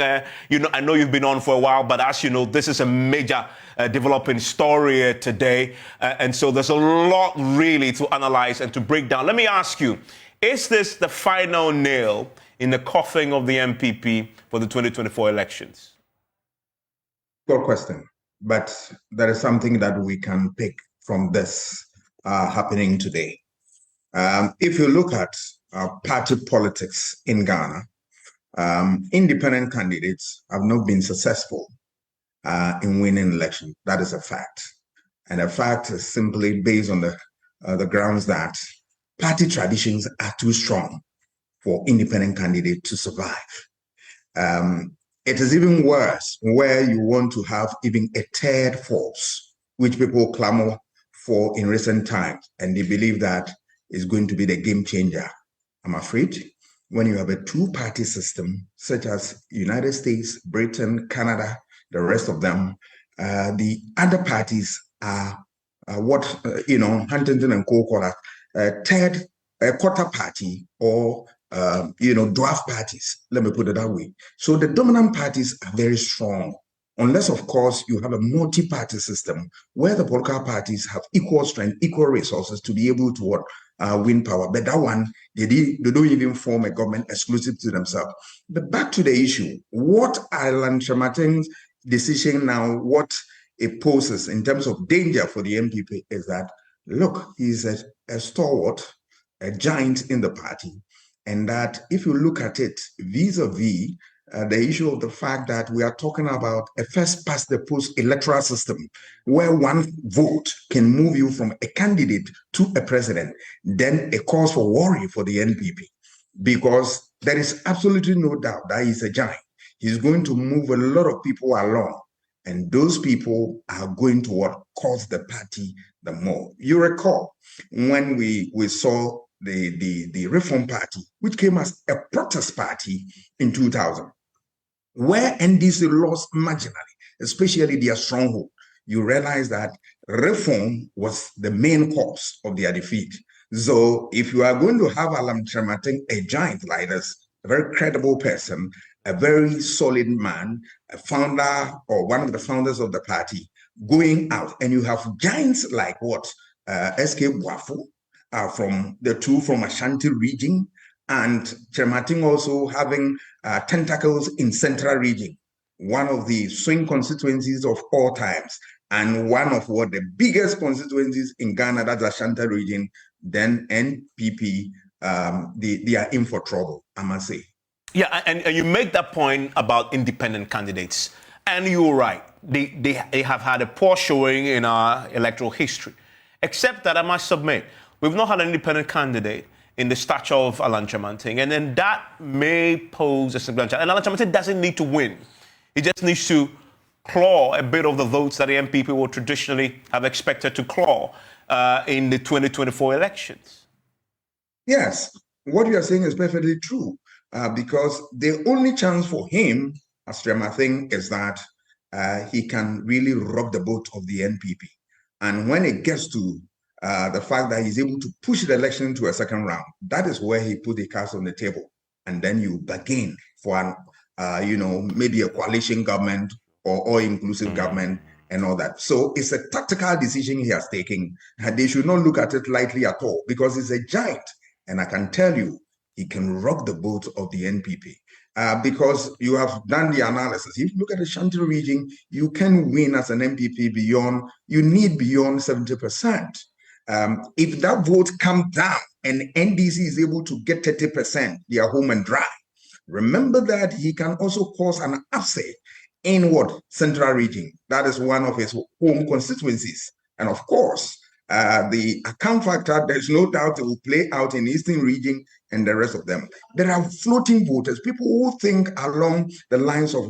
you know, I know you've been on for a while, but as you know, this is a major developing story today. And so there's a lot really to analyze and to break down. Let me ask you, is this the final nail in the coffin of the NPP for the 2024 elections? Good question. But there is something that we can pick from this happening today. If you look at party politics in Ghana, independent candidates have not been successful in winning election. That is a fact. And the fact is simply based on the grounds that party traditions are too strong for independent candidates to survive. It is even worse where you want to have even a third force, which people clamor for in recent times, and they believe that is going to be the game changer. I'm afraid when you have a two-party system, such as United States, Britain, Canada, the rest of them, the other parties are what, Huntington and Co. call a quarter party or dwarf parties, let me put it that way. So the dominant parties are very strong, unless, of course, you have a multi-party system where the political parties have equal strength, equal resources to be able to win power. But that one, they don't even form a government exclusive to themselves. But back to the issue, what Alan Martin's decision now, what it poses in terms of danger for the NPP is that, look, he's a stalwart, a giant in the party. And that if you look at it vis-a-vis the issue of the fact that we are talking about a first past the post electoral system where one vote can move you from a candidate to a president, then a cause for worry for the NPP, because there is absolutely no doubt that he's a giant. He's going to move a lot of people along, and those people are going to cause the party the more. You recall when we saw the Reform Party, which came as a protest party in 2000, where NDC lost marginally, especially their stronghold. You realize that reform was the main cause of their defeat. So if you are going to have Alam Trematin, a giant like this, a very credible person, a very solid man, a founder or one of the founders of the party, going out, and you have giants like SK Wafu, from the two from Ashanti region, and Trematin also having tentacles in Central region, one of the swing constituencies of all times, and one of the biggest constituencies in Ghana, that's Ashanti region. Then NPP, they are in for trouble, I must say. Yeah, and you make that point about independent candidates, and you're right. They have had a poor showing in our electoral history, except that I must submit, we've not had an independent candidate in the stature of Alan Chamanting, and then that may pose a significant challenge. And Alan Chamanting doesn't need to win. He just needs to claw a bit of the votes that the NPP will traditionally have expected to claw in the 2024 elections. Yes, what you are saying is perfectly true, because the only chance for him, as Chamanting, is that he can really rock the boat of the NPP. And when it gets to the fact that he's able to push the election to a second round, that is where he put the cards on the table. And then you begin for maybe a coalition government or all-inclusive government and all that. So it's a tactical decision he has taken. They should not look at it lightly at all, because he's a giant. And I can tell you, he can rock the boat of the NPP. Because you have done the analysis. If you look at the Ashanti region, you can win as an NPP you need beyond 70%. If that vote comes down and NDC is able to get 30%, they are home and dry. Remember that he can also cause an upset in Central region. That is one of his home constituencies. And of course, the account factor, there's no doubt it will play out in Eastern region and the rest of them. There are floating voters, people who think along the lines of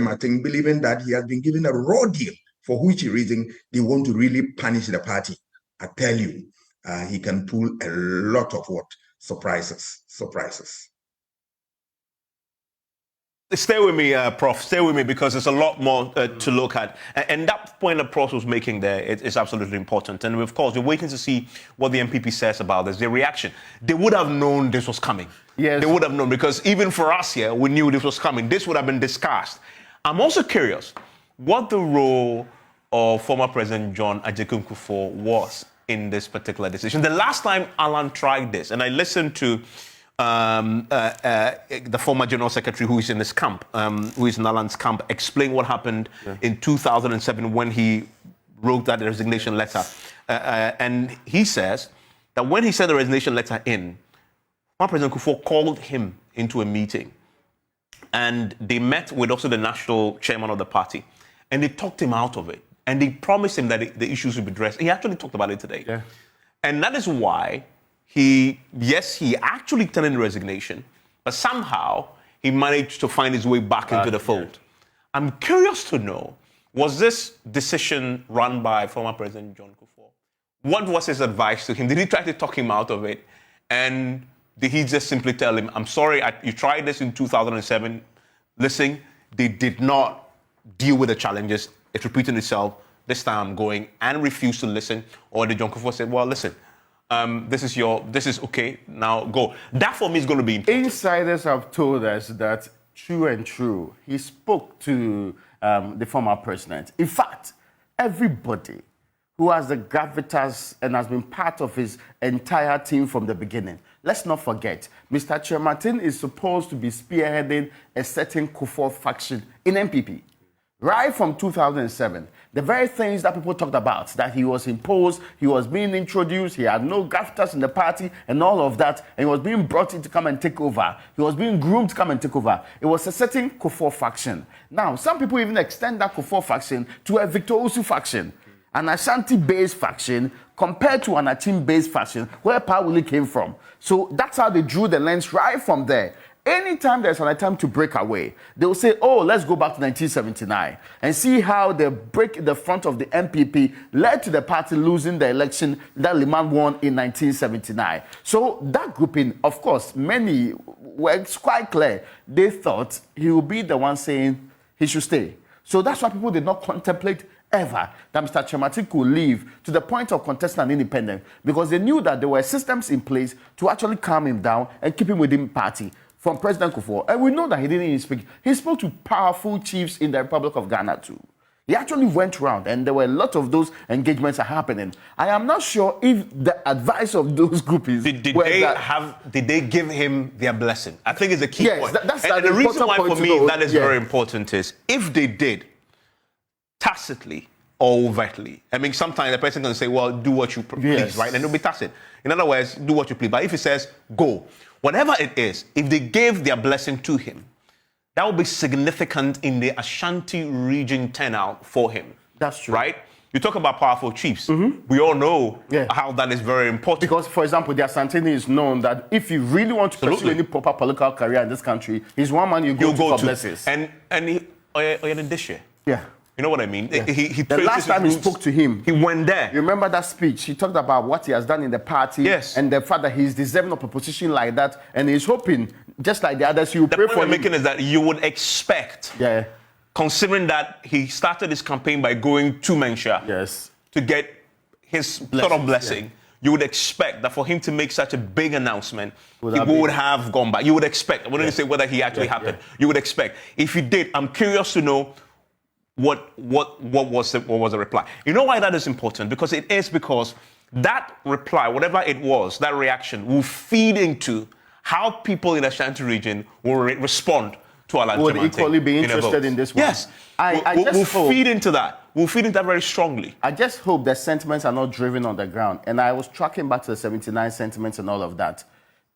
Martin, believing that he has been given a raw deal, for which reason they want to really punish the party. I tell you, he can pull a lot of surprises. Stay with me, Prof. Stay with me, because there's a lot more to look at. And that point that Prof was making there is absolutely important. And of course, we're waiting to see what the NPP says about this, their reaction. They would have known this was coming. Yes. They would have known, because even for us here, we knew this was coming. This would have been discussed. I'm also curious what the role of former President John Agyekum Kufuor was in this particular decision. The last time Alan tried this, and I listened to the former General Secretary who is in this camp, who is in Alan's camp, explain what happened in 2007 when he wrote that resignation letter. And he says that when he sent the resignation letter in, former President Kufuor called him into a meeting. And they met with also the national chairman of the party. And they talked him out of it. And they promised him that the issues would be addressed. He actually talked about it today. Yeah. And that is why he actually turned in the resignation, but somehow he managed to find his way back into the fold. Yeah. I'm curious to know, was this decision run by former President John Kufuor? What was his advice to him? Did he try to talk him out of it? And did he just simply tell him, I'm sorry, you tried this in 2007. Listen, they did not deal with the challenges. It's repeating itself. This time I'm going, and refused to listen. Or did John Kufuor say, well, listen, this is okay, now go. That for me is going to be important. Insiders have told us that true, he spoke to the former president. In fact, everybody who has the gravitas and has been part of his entire team from the beginning. Let's not forget, Mr. Chairman is supposed to be spearheading a certain Kufuor faction in NPP. Right from 2007, the very things that people talked about, that he was imposed, he was being introduced, he had no gravitas in the party and all of that, and he was being brought in to come and take over. He was being groomed to come and take over. It was a certain Kufuor faction. Now, some people even extend that Kufuor faction to a Victor Osu faction, an Ashanti-based faction compared to an Achim-based faction where power really came from. So that's how they drew the lens right from there. Anytime there's an attempt to break away, they'll say, oh, let's go back to 1979 and see how the break in the front of the NPP led to the party losing the election that Liman won in 1979. So that grouping, of course, many were quite clear. They thought he would be the one saying he should stay. So that's why people did not contemplate ever that Mr. Chemati could leave to the point of contesting an independent, because they knew that there were systems in place to actually calm him down and keep him within party. From President Kufuor, and we know that he didn't even speak. He spoke to powerful chiefs in the Republic of Ghana too. He actually went around, and there were a lot of those engagements are happening. I am not sure if the advice of those groups did they give him their blessing? I think it's a key point. That's and the reason why for me that is very important is if they did tacitly or overtly. I mean, sometimes the person can say, well, do what you please, right? And it'll be tacit. In other words, do what you please. But if he says, go, whatever it is, if they gave their blessing to him, that would be significant in the Ashanti region turnout for him. That's true. Right? You talk about powerful chiefs. Mm-hmm. We all know how that is very important. Because, for example, the Asantini is known that if you really want to pursue any proper political career in this country, he's one man you go to for blessings. And he, in this year. Yeah. You know what I mean? Yeah. The last time he spoke to him, he went there. You remember that speech? He talked about what he has done in the party. Yes. And the fact that he's deserving of a position like that. And he's hoping, just like the others, you pray for him. The point I'm making is that you would expect, considering that he started his campaign by going to Mensha to get his sort of blessing, you would expect that for him to make such a big announcement, he would have gone back. You would expect. I wouldn't say whether he actually happened. You would expect. If he did, I'm curious to know what was the reply. You know why that is important? Because it is because that reply, whatever it was, that reaction will feed into how people in the Ashanti region will respond to Alan would Chemate equally be interested in this one. Yes. We'll feed into that. We'll feed into that very strongly. I just hope the sentiments are not driven on the ground. And I was tracking back to the 79 sentiments and all of that.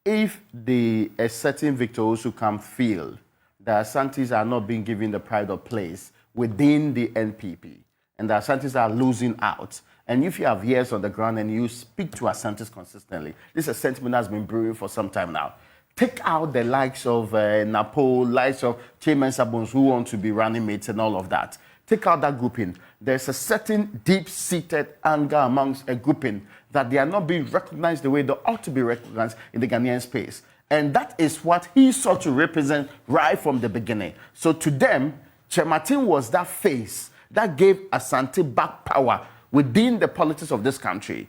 If a certain Victor Osu can feel that Asantis are not being given the pride of place within the NPP, and the Asantis are losing out, and if you have ears on the ground and you speak to Asantis consistently, this is a sentiment that's been brewing for some time now. Take out the likes of Napo, likes of Chairman Sabons who want to be running mates and all of that. Take out that grouping. There's a certain deep-seated anger amongst a grouping that they are not being recognized the way they ought to be recognized in the Ghanaian space. And that is what he sought to represent right from the beginning. So to them, Chematin was that face that gave Asante back power within the politics of this country.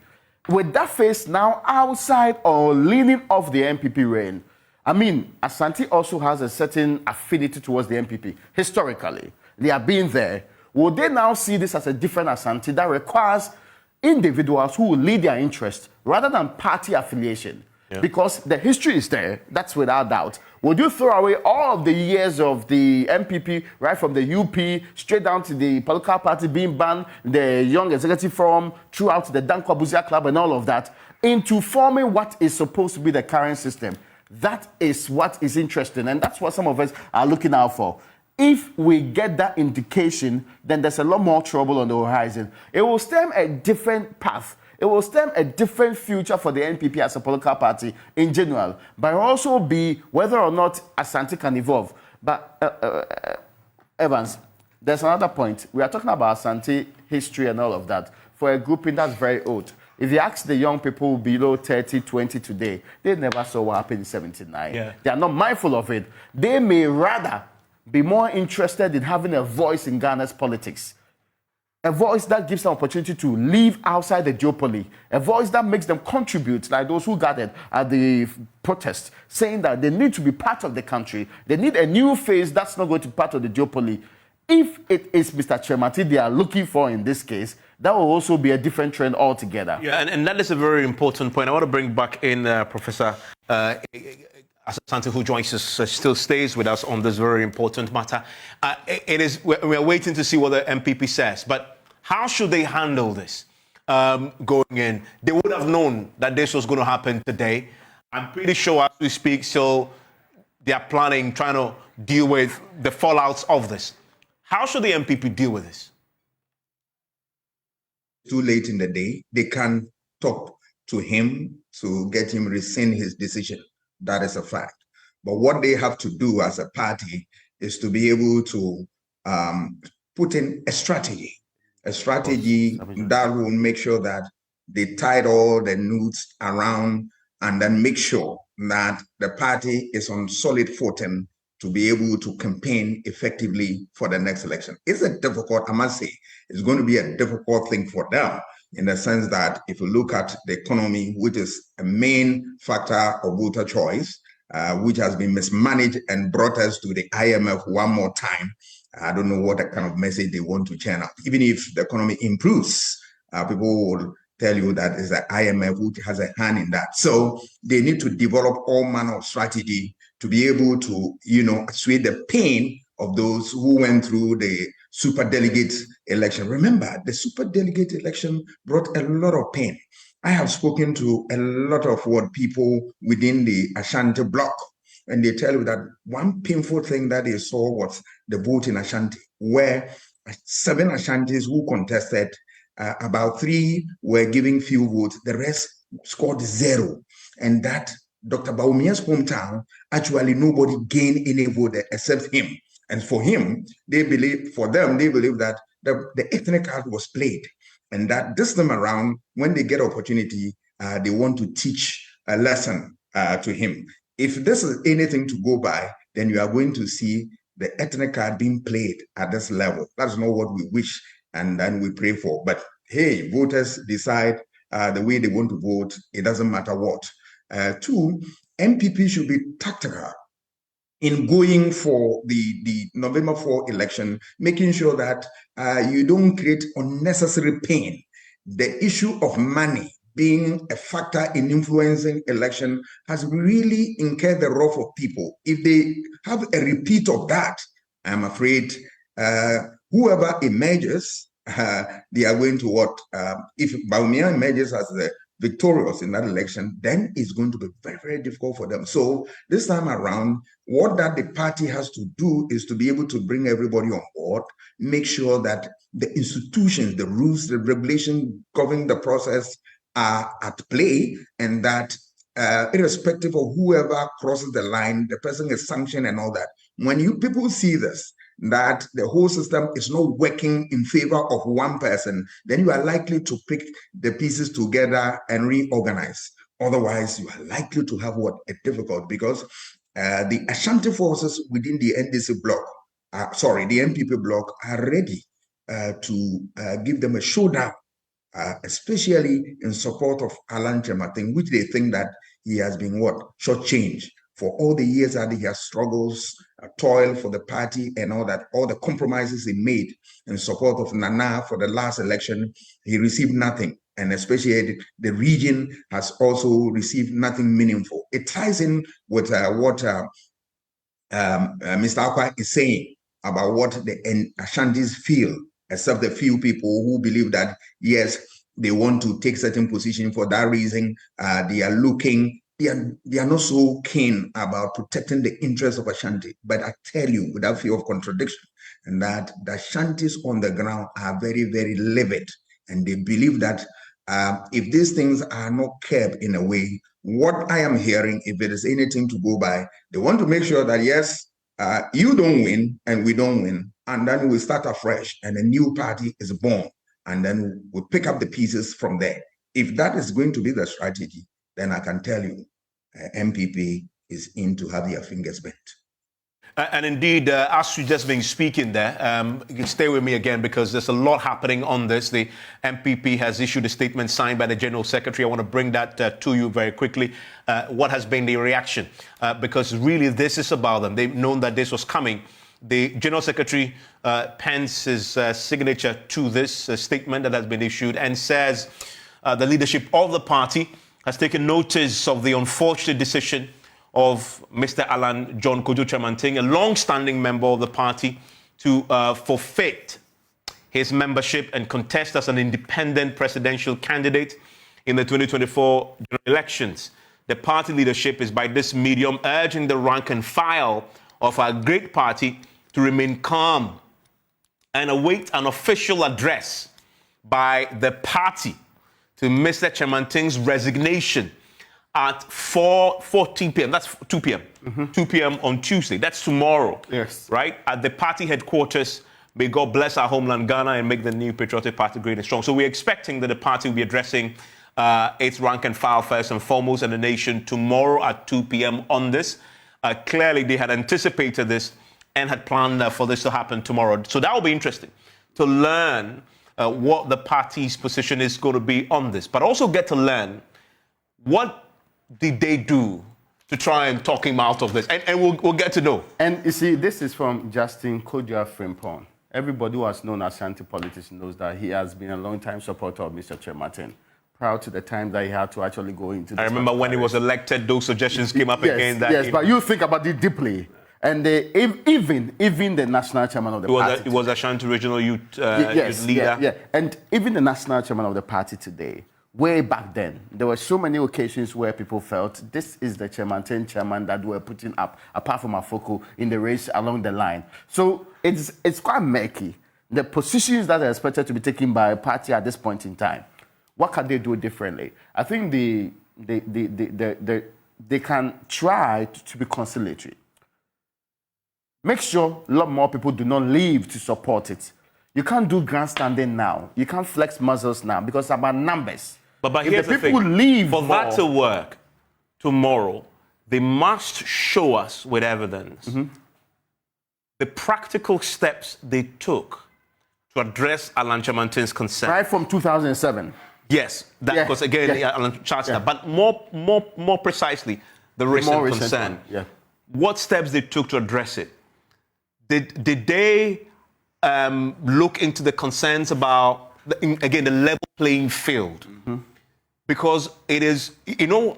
With that face now outside or leaning off the NPP reign, I mean, Asante also has a certain affinity towards the NPP. Historically, they have been there. Will they now see this as a different Asante that requires individuals who will lead their interest rather than party affiliation? Yeah. Because the history is there, that's without doubt. Would you throw away all of the years of the NPP, right from the UP, straight down to the political party being banned, the Young Executive Forum, throughout the Dankwa Buzia Club and all of that, into forming what is supposed to be the current system? That is what is interesting, and that's what some of us are looking out for. If we get that indication, then there's a lot more trouble on the horizon. It will stem a different path. It will stem a different future for the NPP as a political party in general, but also be whether or not Asante can evolve. But Evans, there's another point. We are talking about Asante history and all of that. For a grouping that's very old. If you ask the young people below 30, 20 today, they never saw what happened in 79. Yeah. They are not mindful of it. They may rather be more interested in having a voice in Ghana's politics. A voice that gives them opportunity to live outside the duopoly. A voice that makes them contribute, like those who gathered at the protest, saying that they need to be part of the country. They need a new face that's not going to be part of the duopoly. If it is Mr. Chemate they are looking for in this case, that will also be a different trend altogether. Yeah, and that is a very important point. I want to bring back in Professor Asante, who joins us, still stays with us on this very important matter. We're waiting to see what the MPP says, but how should they handle this going in? They would have known that this was going to happen today. I'm pretty sure as we speak, so they are planning, trying to deal with the fallouts of this. How should the MPP deal with this? Too late in the day, they can talk to him to get him rescind his decision. That is a fact. But what they have to do as a party is to be able to put in a strategy that will make sure that they tied all the notes around and then make sure that the party is on solid footing to be able to campaign effectively for the next election. It's a difficult, I must say, it's going to be a difficult thing for them in the sense that if you look at the economy, which is a main factor of voter choice, which has been mismanaged and brought us to the IMF one more time, I don't know what kind of message they want to churn out. Even if the economy improves, people will tell you that it's the IMF which has a hand in that. So they need to develop all manner of strategy to be able to, assuage the pain of those who went through the superdelegate election. Remember, the superdelegate election brought a lot of pain. I have spoken to a lot of people within the Ashanti bloc, and they tell you that one painful thing that they saw was the vote in Ashanti, where 7 Ashantis who contested, about 3 were giving few votes, the rest scored 0. And that Dr. Baumia's hometown, actually nobody gained any vote except him. And for him, they believe that the ethnic card was played. And that this time around, when they get opportunity, they want to teach a lesson to him. If this is anything to go by, then you are going to see the ethnic card being played at this level. That's not what we wish and then we pray for. But hey, voters decide the way they want to vote. It doesn't matter what. 2, NPP should be tactical in going for the November 4 election, making sure that you don't create unnecessary pain. The issue of money being a factor in influencing election has really incurred the wrath of people. If they have a repeat of that, I'm afraid whoever emerges, they are going to what? If Bawumia emerges as the victorious in that election, then it's going to be very, very difficult for them. So this time around, what that the party has to do is to be able to bring everybody on board, make sure that the institutions, the rules, the regulations governing the process are at play, and that irrespective of whoever crosses the line, the person is sanctioned and all that. When you people see this, that the whole system is not working in favor of one person, then you are likely to pick the pieces together and reorganize. Otherwise, you are likely to have what? A difficult, because the Ashanti forces within the NDC bloc, the NPP bloc, are ready to give them a showdown, especially in support of Alan Chematin, which they think that he has been what? Shortchanged for all the years that he has struggles, toil for the party and all that, all the compromises he made in support of Nana for the last election, he received nothing. And especially the region has also received nothing meaningful. It ties in with what Mr. Akwa is saying about what the Ashantis feel, except the few people who believe that, yes, they want to take certain position. For that reason, they are not so keen about protecting the interests of Ashanti. But I tell you, without fear of contradiction, and that the Ashantis on the ground are very, very livid. And they believe that if these things are not kept in a way, what I am hearing, if it is anything to go by, they want to make sure that, yes, you don't win and we don't win. And then we start afresh and a new party is born. And then we pick up the pieces from there. If that is going to be the strategy, then I can tell you, NPP is in to have their fingers bent. And indeed, as you've just been speaking there, you can stay with me again because there's a lot happening on this. The NPP has issued a statement signed by the General Secretary. I want to bring that to you very quickly. What has been the reaction? Because really this is about them. They've known that this was coming. The General Secretary pens his signature to this statement that has been issued and says the leadership of the party has taken notice of the unfortunate decision of Mr. Alan John Kojo Chematin, a long-standing member of the party, to forfeit his membership and contest as an independent presidential candidate in the 2024 elections. The party leadership is by this medium urging the rank and file of our great party to remain calm and await an official address by the party to Mr. Chematin's resignation at 4:14 p.m. That's 2 p.m. 2 p.m. on Tuesday. That's tomorrow. Yes. Right? At the party headquarters. May God bless our homeland, Ghana, and make the new patriotic party great and strong. So we're expecting that the party will be addressing its rank and file first and foremost in the nation tomorrow at 2 p.m. on this. Clearly, they had anticipated this and had planned for this to happen tomorrow. So that will be interesting to learn what the party's position is going to be on this, but also get to learn what did they do to try and talk him out of this? And we'll get to know. And you see, this is from Justin Kodua Frimpong. Everybody who has known Ashanti politics knows that he has been a long-time supporter of Mr. Chematin, prior to the time that he had to actually go into. I remember when he was elected, those suggestions came up again. That yes, but you think about it deeply. And even the national chairman of the party. He was Ashanti Regional Youth, youth leader. Yeah. And even the national chairman of the party today, way back then, there were so many occasions where people felt this is the Chematin chairman that we're putting up, apart from Afoko, in the race along the line. So it's quite murky. The positions that are expected to be taken by a party at this point in time, what can they do differently? I think they can try to be conciliatory. Make sure a lot more people do not leave to support it. You can't do grandstanding now. You can't flex muscles now because it's about numbers. But here's the thing. Leave for that to work tomorrow, they must show us with evidence the practical steps they took to address Alan Chematin's concern. Right from 2007. Yes, because again, Alan charged that. But more precisely, the recent concern. What steps they took to address it? Did they look into the concerns about, the level playing field? Because it is,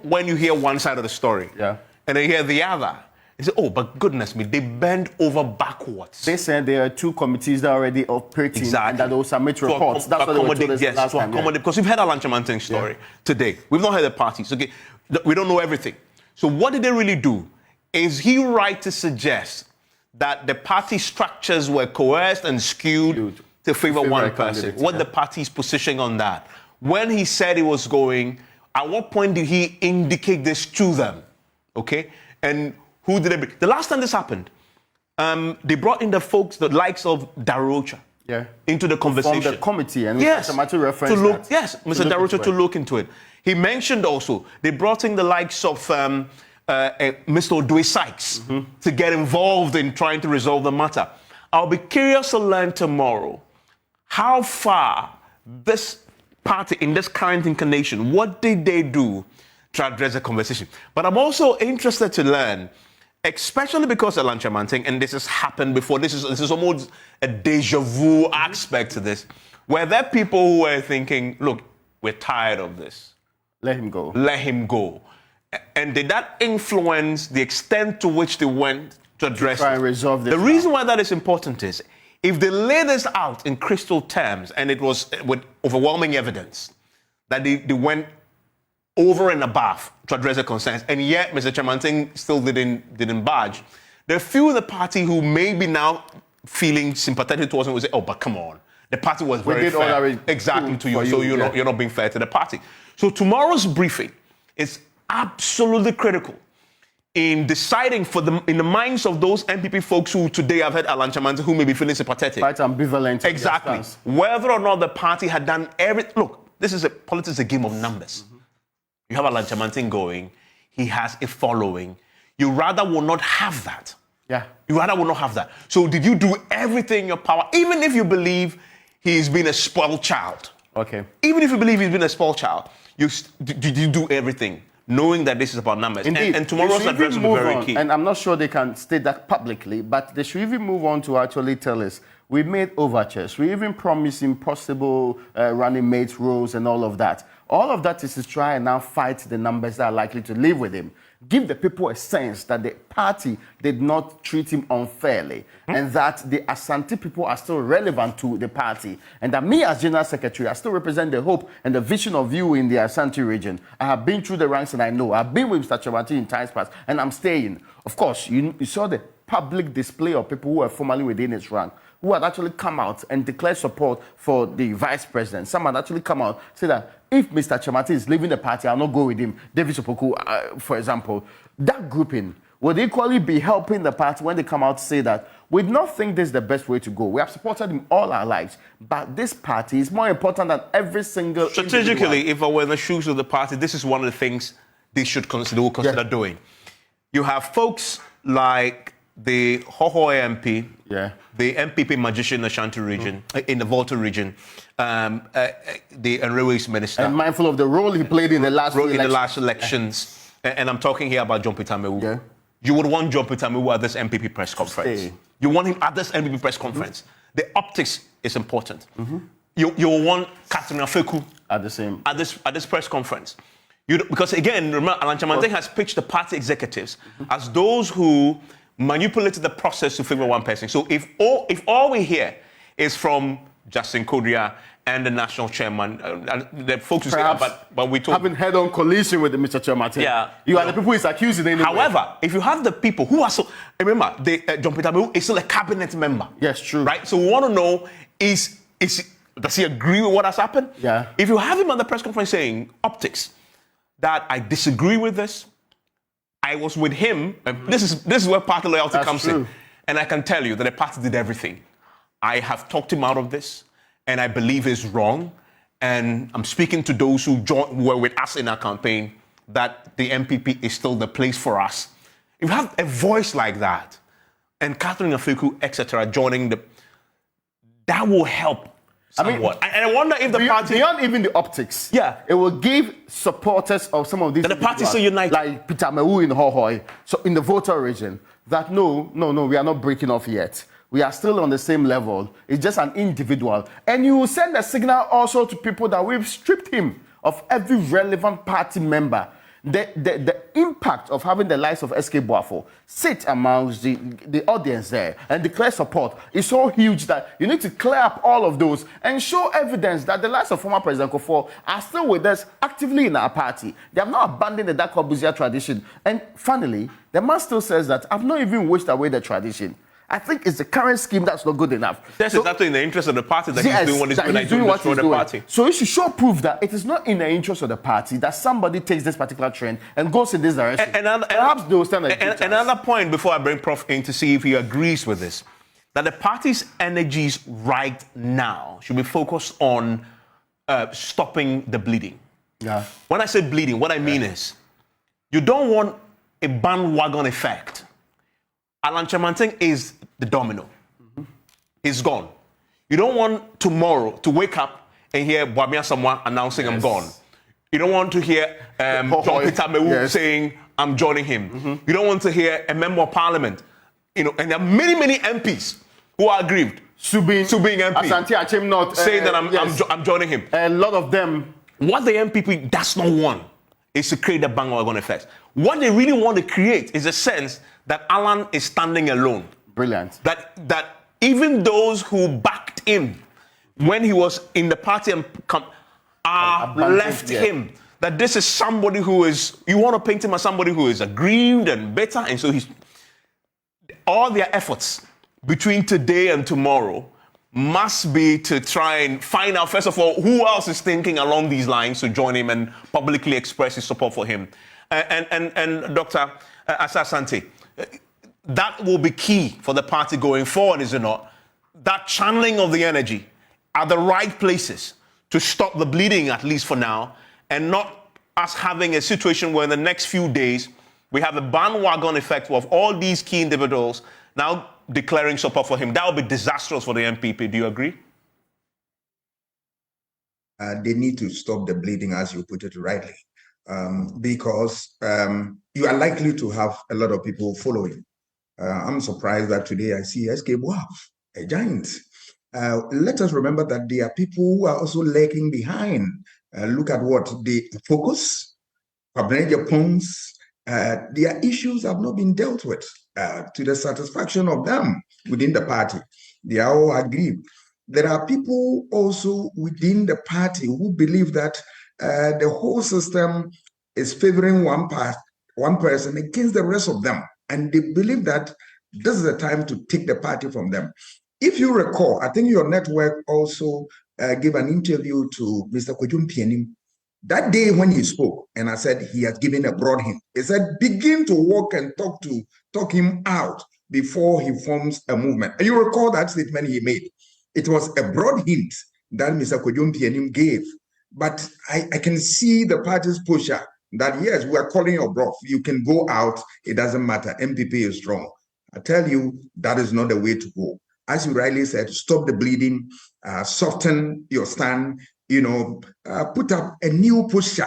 when you hear one side of the story, and then you hear the other, you say, oh, but goodness me, they bend over backwards. They said there are 2 committees that are already operating and that will submit reports. That's what they were told us last time. Because we've heard Alan Chamanting's story today. We've not heard the parties. Okay, we don't know everything. So what did they really do? Is he right to suggest that the party structures were coerced and skewed to favor one person? What the party's position on that? When he said he was going, at what point did he indicate this to them? Okay, and who did they bring? The last time this happened, they brought in the folks, the likes of Darocha, into the conversation. From the committee, and yes, Mr. referenced that. Yes, Mr. Darocha to look into it. He mentioned also they brought in the likes of Mr. Odwe Sykes to get involved in trying to resolve the matter. I'll be curious to learn tomorrow how far this party in this current incarnation, what did they do to address the conversation? But I'm also interested to learn, especially because Alan Chamanting, and this has happened before, this is almost a deja vu aspect to this, where there are people who are thinking, look, we're tired of this. Let him go. Let him go. And did that influence the extent to which they went to address try and resolve this? The reason why that is important is, if they lay this out in crystal terms, and it was with overwhelming evidence that they went over and above to address the concerns, and yet Mr. Chamanting still didn't budge, there are few in the party who may be now feeling sympathetic towards him will say, oh, but come on. The party was very fair. Exactly to you, so you're not being fair to the party. So tomorrow's briefing is absolutely critical in deciding in the minds of those NPP folks who today have heard Alan Chamanting, who may be feeling sympathetic. Quite ambivalent. Exactly. Whether or not the party had done everything. Look, politics is a game of numbers. You have Alan Chamanting going. He has a following. You rather will not have that. Yeah. You rather will not have that. So did you do everything in your power, even if you believe he's been a spoiled child? Okay. Even if you believe he's been a spoiled child, did you do everything, knowing that this is about numbers? Indeed. And tomorrow's address will be very key. And I'm not sure they can state that publicly, but they should even move on to actually tell us, we made overtures. We even promised impossible running mate roles and all of that. All of that is to try and now fight the numbers that are likely to live with him. Give the people a sense that the party did not treat him unfairly and that the Asante people are still relevant to the party, and that me as General Secretary, I still represent the hope and the vision of you in the Asante region. I have been through the ranks and I know. I've been with Mr. Chamanting in times past and I'm staying. Of course, you saw the public display of people who were formerly within his rank, who had actually come out and declared support for the vice president. Some had actually come out and said that if Mr. Chamanting is leaving the party, I'll not go with him. David Sopoku, for example. That grouping would equally be helping the party when they come out to say that we do not think this is the best way to go. We have supported him all our lives, but this party is more important than every single strategically, individual. if I were in the shoes of the party, this is one of the things they will consider doing. You have folks like the Hoho MP, the NPP magician in the Ashanti region, in the Volta region, the railways minister. And mindful of the role he played in the last elections. And I'm talking here about John Peter Mewu. Yeah. You would want John Peter Mewu at this NPP press conference. You want him at this NPP press conference. The optics is important. You want Catherine Afeku at this press conference. Because again, remember, Alan Chamanting has pitched the party executives as those who manipulated the process to favor one person. So if all we hear is from Justin Kodria and the national chairman, the folks who say that, but we talk having head-on collision with Mr. Chairman. You are the people he's accusing anyway. However, if you have the people who are so, remember, John Peter Mewu is still a cabinet member. Yes, true. Right. So we want to know does he agree with what has happened? Yeah. If you have him at the press conference saying optics, that I disagree with this. I was with him. This is where party loyalty comes in. And I can tell you that the party did everything. I have talked him out of this, and I believe he's wrong. And I'm speaking to those who were with us in our campaign that the NPP is still the place for us. If you have a voice like that, and Catherine Afeku, etc., joining that will help. Somewhat. And I wonder if the party... Beyond even the optics, it will give supporters of some of these... That the party so united. Like Peter Mewu in Hohoi, so in the voter region, that no, we are not breaking off yet. We are still on the same level. It's just an individual. And you will send a signal also to people that we've stripped him of every relevant party member. The impact of having the likes of SK Boafo sit amongst the audience there and declare support is so huge that you need to clear up all of those and show evidence that the likes of former President Kufuor are still with us actively in our party. They have not abandoned the Dark Obuzia tradition. And finally, the man still says that I've not even wished away the tradition. I think it's the current scheme that's not good enough. That's exactly in the interest of the party that he's doing what he's doing what he's doing. Party. So you should show proof that it is not in the interest of the party that somebody takes this particular trend and goes in this direction. Perhaps they'll stand another point before I bring Prof in to see if he agrees with this, that the party's energies right now should be focused on stopping the bleeding. Yeah. When I say bleeding, what I mean is you don't want a bandwagon effect. Alan Kyerematen is the domino. He's gone. You don't want tomorrow to wake up and hear Bwamia Samoa announcing I'm gone. You don't want to hear John Peter Mewu saying I'm joining him. You don't want to hear a member of parliament. And there are many MPs who are aggrieved. Subin MP. Asante Achim not saying that I'm joining him. A lot of them. What the NPP does not want is to create a bandwagon effect. What they really want to create is a sense that Alan is standing alone. Brilliant. That even those who backed him when he was in the party and left him. That this is somebody who is, you want to paint him as somebody who is aggrieved and bitter, and so all their efforts between today and tomorrow must be to try and find out, first of all, who else is thinking along these lines to join him and publicly express his support for him. And Dr. Asante, that will be key for the party going forward, is it not? That channeling of the energy at the right places to stop the bleeding, at least for now, and not us having a situation where in the next few days we have a bandwagon effect of all these key individuals now declaring support for him. That would be disastrous for the NPP. Do you agree? They need to stop the bleeding, as you put it rightly, because you are likely to have a lot of people following. I'm surprised that today I see SK Boaf, a giant. Let us remember that there are people who are also lagging behind. Look at what the focus, Pabneja Pons, their issues have not been dealt with to the satisfaction of them within the party. They are all agreed. There are people also within the party who believe that the whole system is favoring one person against the rest of them. And they believe that this is the time to take the party from them. If you recall, I think your network also gave an interview to Mr. Kwejum Pienim. That day when he spoke, and I said he has given a broad hint. He said, begin to walk and talk him out before he forms a movement. And you recall that statement he made. It was a broad hint that Mr. Kwejum Pienim gave. But I can see the party's pusher that, yes, we are calling your bluff. You can go out. It doesn't matter. NPP is strong. I tell you, that is not the way to go. As you rightly said, stop the bleeding, soften your stand, put up a new posture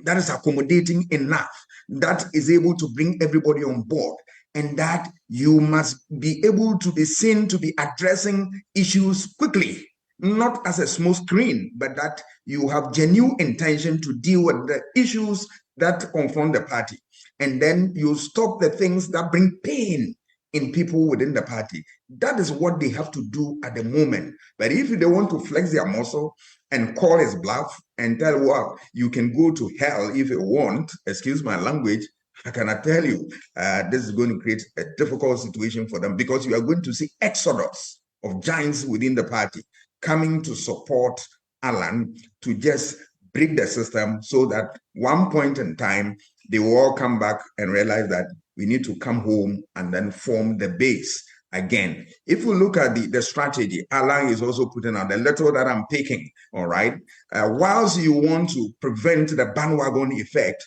that is accommodating enough, that is able to bring everybody on board, and that you must be able to be seen to be addressing issues quickly, not as a small screen, but that you have genuine intention to deal with the issues that confront the party. And then you stop the things that bring pain in people within the party. That is what they have to do at the moment. But if they want to flex their muscle and call his bluff and tell, well, you can go to hell if you want, excuse my language, I cannot tell you, this is going to create a difficult situation for them, because you are going to see exodus of giants within the party coming to support Alan to just break the system, so that one point in time, they will all come back and realize that we need to come home and then form the base again. If we look at the strategy, Alan is also putting out the letter that I'm taking, all right? Whilst you want to prevent the bandwagon effect,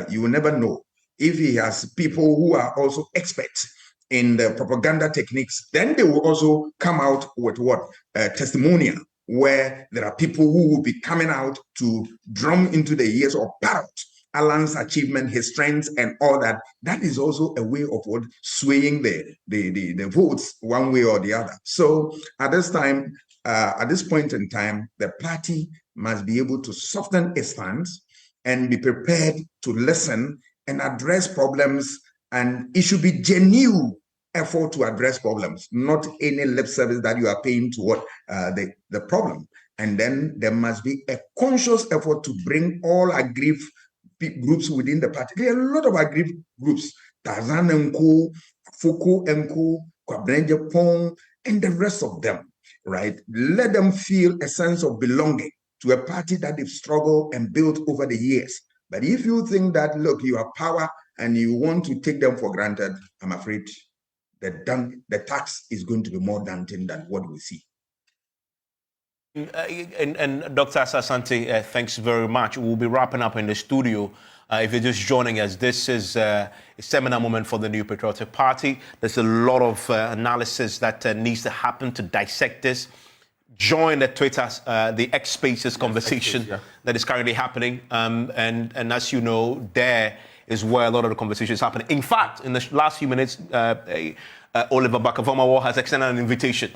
you will never know. If he has people who are also experts in the propaganda techniques, then they will also come out with what? Testimonial, where there are people who will be coming out to drum into the ears or parrot Alan's achievement, his strengths, and all that. That is also a way of what swaying the votes one way or the other. So at this time, at this point in time, the party must be able to soften its stance and be prepared to listen and address problems, and it should be genuine effort to address problems, not any lip service that you are paying toward the problem. And then there must be a conscious effort to bring all aggrieved groups within the party. There are a lot of aggrieved groups, Tarzan and Co, Foucault and Co, Kwabrenje Pong, and the rest of them, right? Let them feel a sense of belonging to a party that they've struggled and built over the years. But if you think that, look, you have power and you want to take them for granted, I'm afraid the tax is going to be more daunting than what we see. And Dr. Asante, thanks very much. We'll be wrapping up in the studio. If you're just joining us, this is a seminar moment for the New Patriotic Party. There's a lot of analysis that needs to happen to dissect this. Join the Twitter, the X Spaces conversation that is currently happening. And as you know, there is where a lot of the conversation is happening. In fact, in the last few minutes, Oliver Bakavomawo has extended an invitation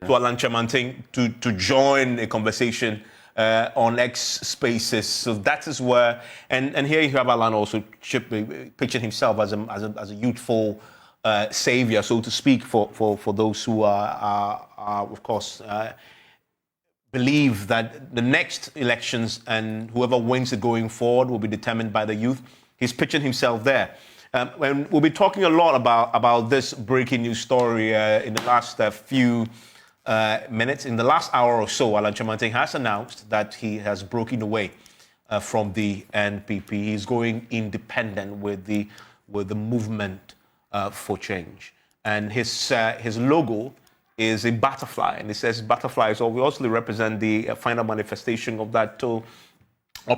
to Alan Chamanting to join a conversation on X Spaces. So that is where, and here you have Alan also picturing himself as a youthful savior, so to speak, for those who are of course, believe that the next elections and whoever wins it going forward will be determined by the youth. He's pitching himself there. And we'll be talking a lot about this breaking news story in the last few minutes. In the last hour or so, Alan Chamanting has announced that he has broken away from the NPP. He's going independent with the movement for change. And his logo is a butterfly, and it says butterflies obviously represent the final manifestation of that or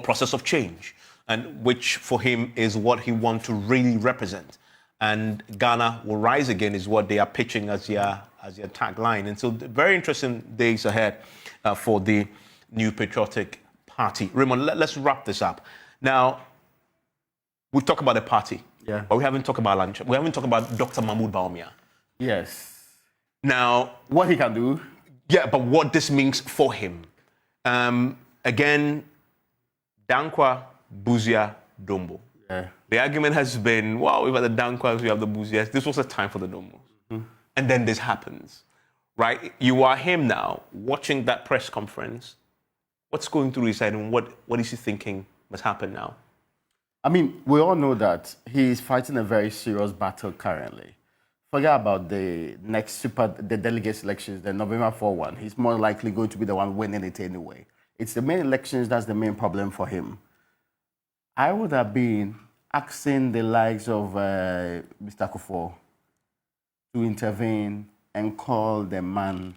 process of change, and which for him is what he wants to really represent. And Ghana will rise again is what they are pitching as your tagline. And so very interesting days ahead for the New Patriotic Party. Raymond, let's wrap this up. Now, we talk about the party, but we haven't talked about lunch. We haven't talked about Dr. Mahmoud Bawumia. Yes. Now, what he can do. Yeah, but what this means for him. Again, Dankwa, Buzia, Dombo. Yeah. The argument has been, wow, we've had the Dankwas, we have the Buzias. This was a time for the Dombos. Mm-hmm. And then this happens, right? You are him now, watching that press conference. What's going through his head, and what is he thinking must happen now? I mean, we all know that he is fighting a very serious battle currently. Forget about the delegates elections, the November 4 one. He's more likely going to be the one winning it anyway. It's the main elections that's the main problem for him. I would have been asking the likes of Mr. Kufuor to intervene and call the man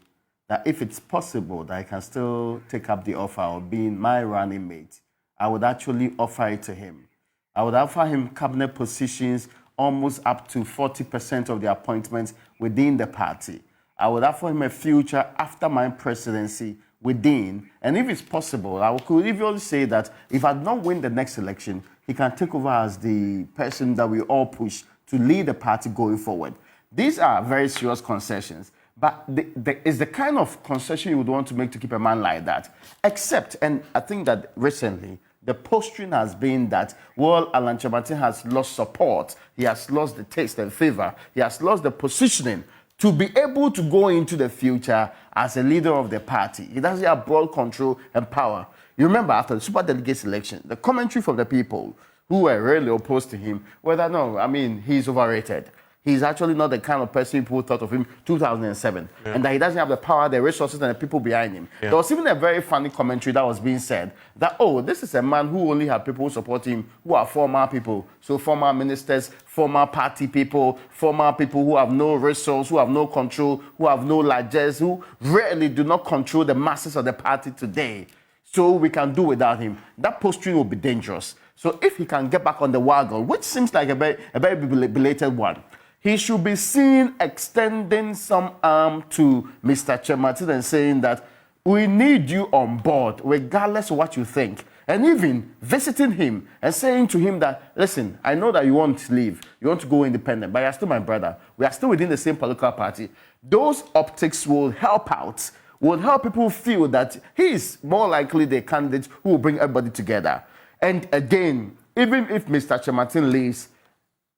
that if it's possible that I can still take up the offer of being my running mate, I would actually offer it to him. I would offer him cabinet positions almost up to 40% of the appointments within the party. I would offer him a future after my presidency within, and if it's possible, I could even say that if I do not win the next election, he can take over as the person that we all push to lead the party going forward. These are very serious concessions, but it's the kind of concession you would want to make to keep a man like that. Except, and I think that recently, the posturing has been that, well, Alan Chamanting has lost support, he has lost the taste and favor, he has lost the positioning to be able to go into the future as a leader of the party. He doesn't have broad control and power. You remember after the super delegates election, the commentary from the people who were really opposed to him, whether no, I mean, he's overrated. He's actually not the kind of person people thought of him 2007. Yeah. And that he doesn't have the power, the resources, and the people behind him. Yeah. There was even a very funny commentary that was being said that, oh, this is a man who only had people who support him who are former people. So former ministers, former party people who have no resource, who have no control, who have no largesse, who really do not control the masses of the party today. So we can do without him. That posturing will be dangerous. So if he can get back on the wagon, which seems like a very belated one, he should be seen extending some arm to Mr. Chamanting and saying that we need you on board, regardless of what you think. And even visiting him and saying to him that, listen, I know that you want to leave, you want to go independent, but you're still my brother. We are still within the same political party. Those optics will help out would help people feel that he's more likely the candidate who will bring everybody together. And again, even if Mr. Chematin leaves,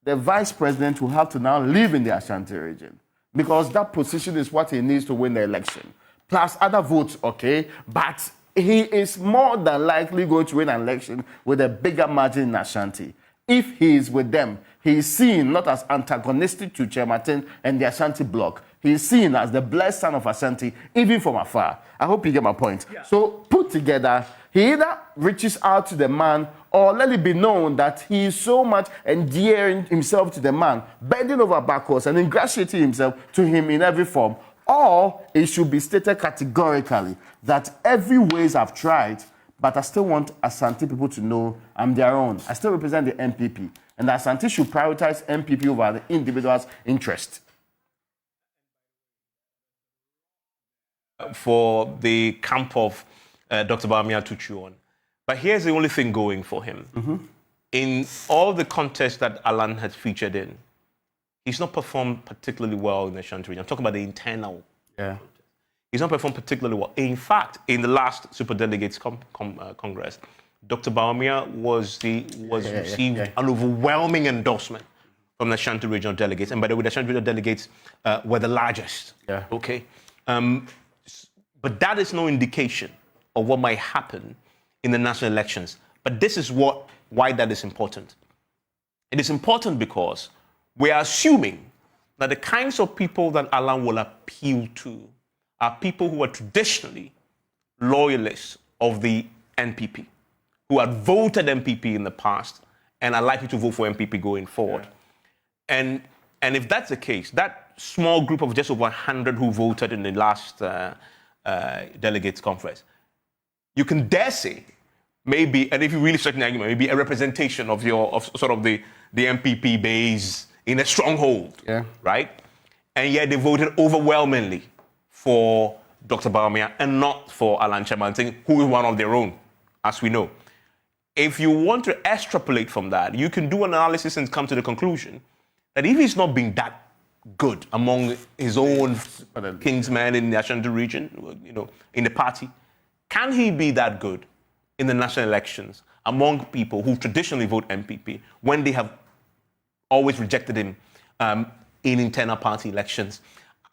the vice president will have to now live in the Ashanti region, because that position is what he needs to win the election. Plus other votes, okay? But he is more than likely going to win an election with a bigger margin in Ashanti. If he is with them, he is seen not as antagonistic to Chematin and the Ashanti bloc. He is seen as the blessed son of Ashanti, even from afar. I hope you get my point. Yeah. So put together, he either reaches out to the man, or let it be known that he is so much endearing himself to the man, bending over backwards and ingratiating himself to him in every form. Or it should be stated categorically that every ways I've tried, but I still want Ashanti people to know I'm their own. I still represent the NPP. And Ashanti should prioritize NPP over the individual's interest. For the camp of Dr. Bawumia to chew on. But here's the only thing going for him. In all the contests that Alan has featured in, he's not performed particularly well in the Ashanti region. I'm talking about the internal. Yeah. He's not performed particularly well. In fact, in the last Super Delegates Congress, Dr. Bawumia received an overwhelming endorsement from the Ashanti regional delegates. And by the way, the Ashanti regional delegates were the largest. Yeah. Okay. But that is no indication of what might happen in the national elections. But this is why that is important. It is important because we are assuming that the kinds of people that Alan will appeal to are people who are traditionally loyalists of the NPP, who had voted NPP in the past and are likely to vote for NPP going forward. Yeah. And if that's the case, that small group of just over 100 who voted in the last delegates conference, you can dare say maybe, and if you really stretch the argument, maybe a representation of sort of the NPP base in a stronghold, right? And yet they voted overwhelmingly for Dr. Bawumia and not for Alan Chematin, who is one of their own, as we know. If you want to extrapolate from that, you can do an analysis and come to the conclusion that if he's not been that good among his own kingsmen in the Ashanti region, in the party, can he be that good in the national elections among people who traditionally vote NPP when they have always rejected him in internal party elections?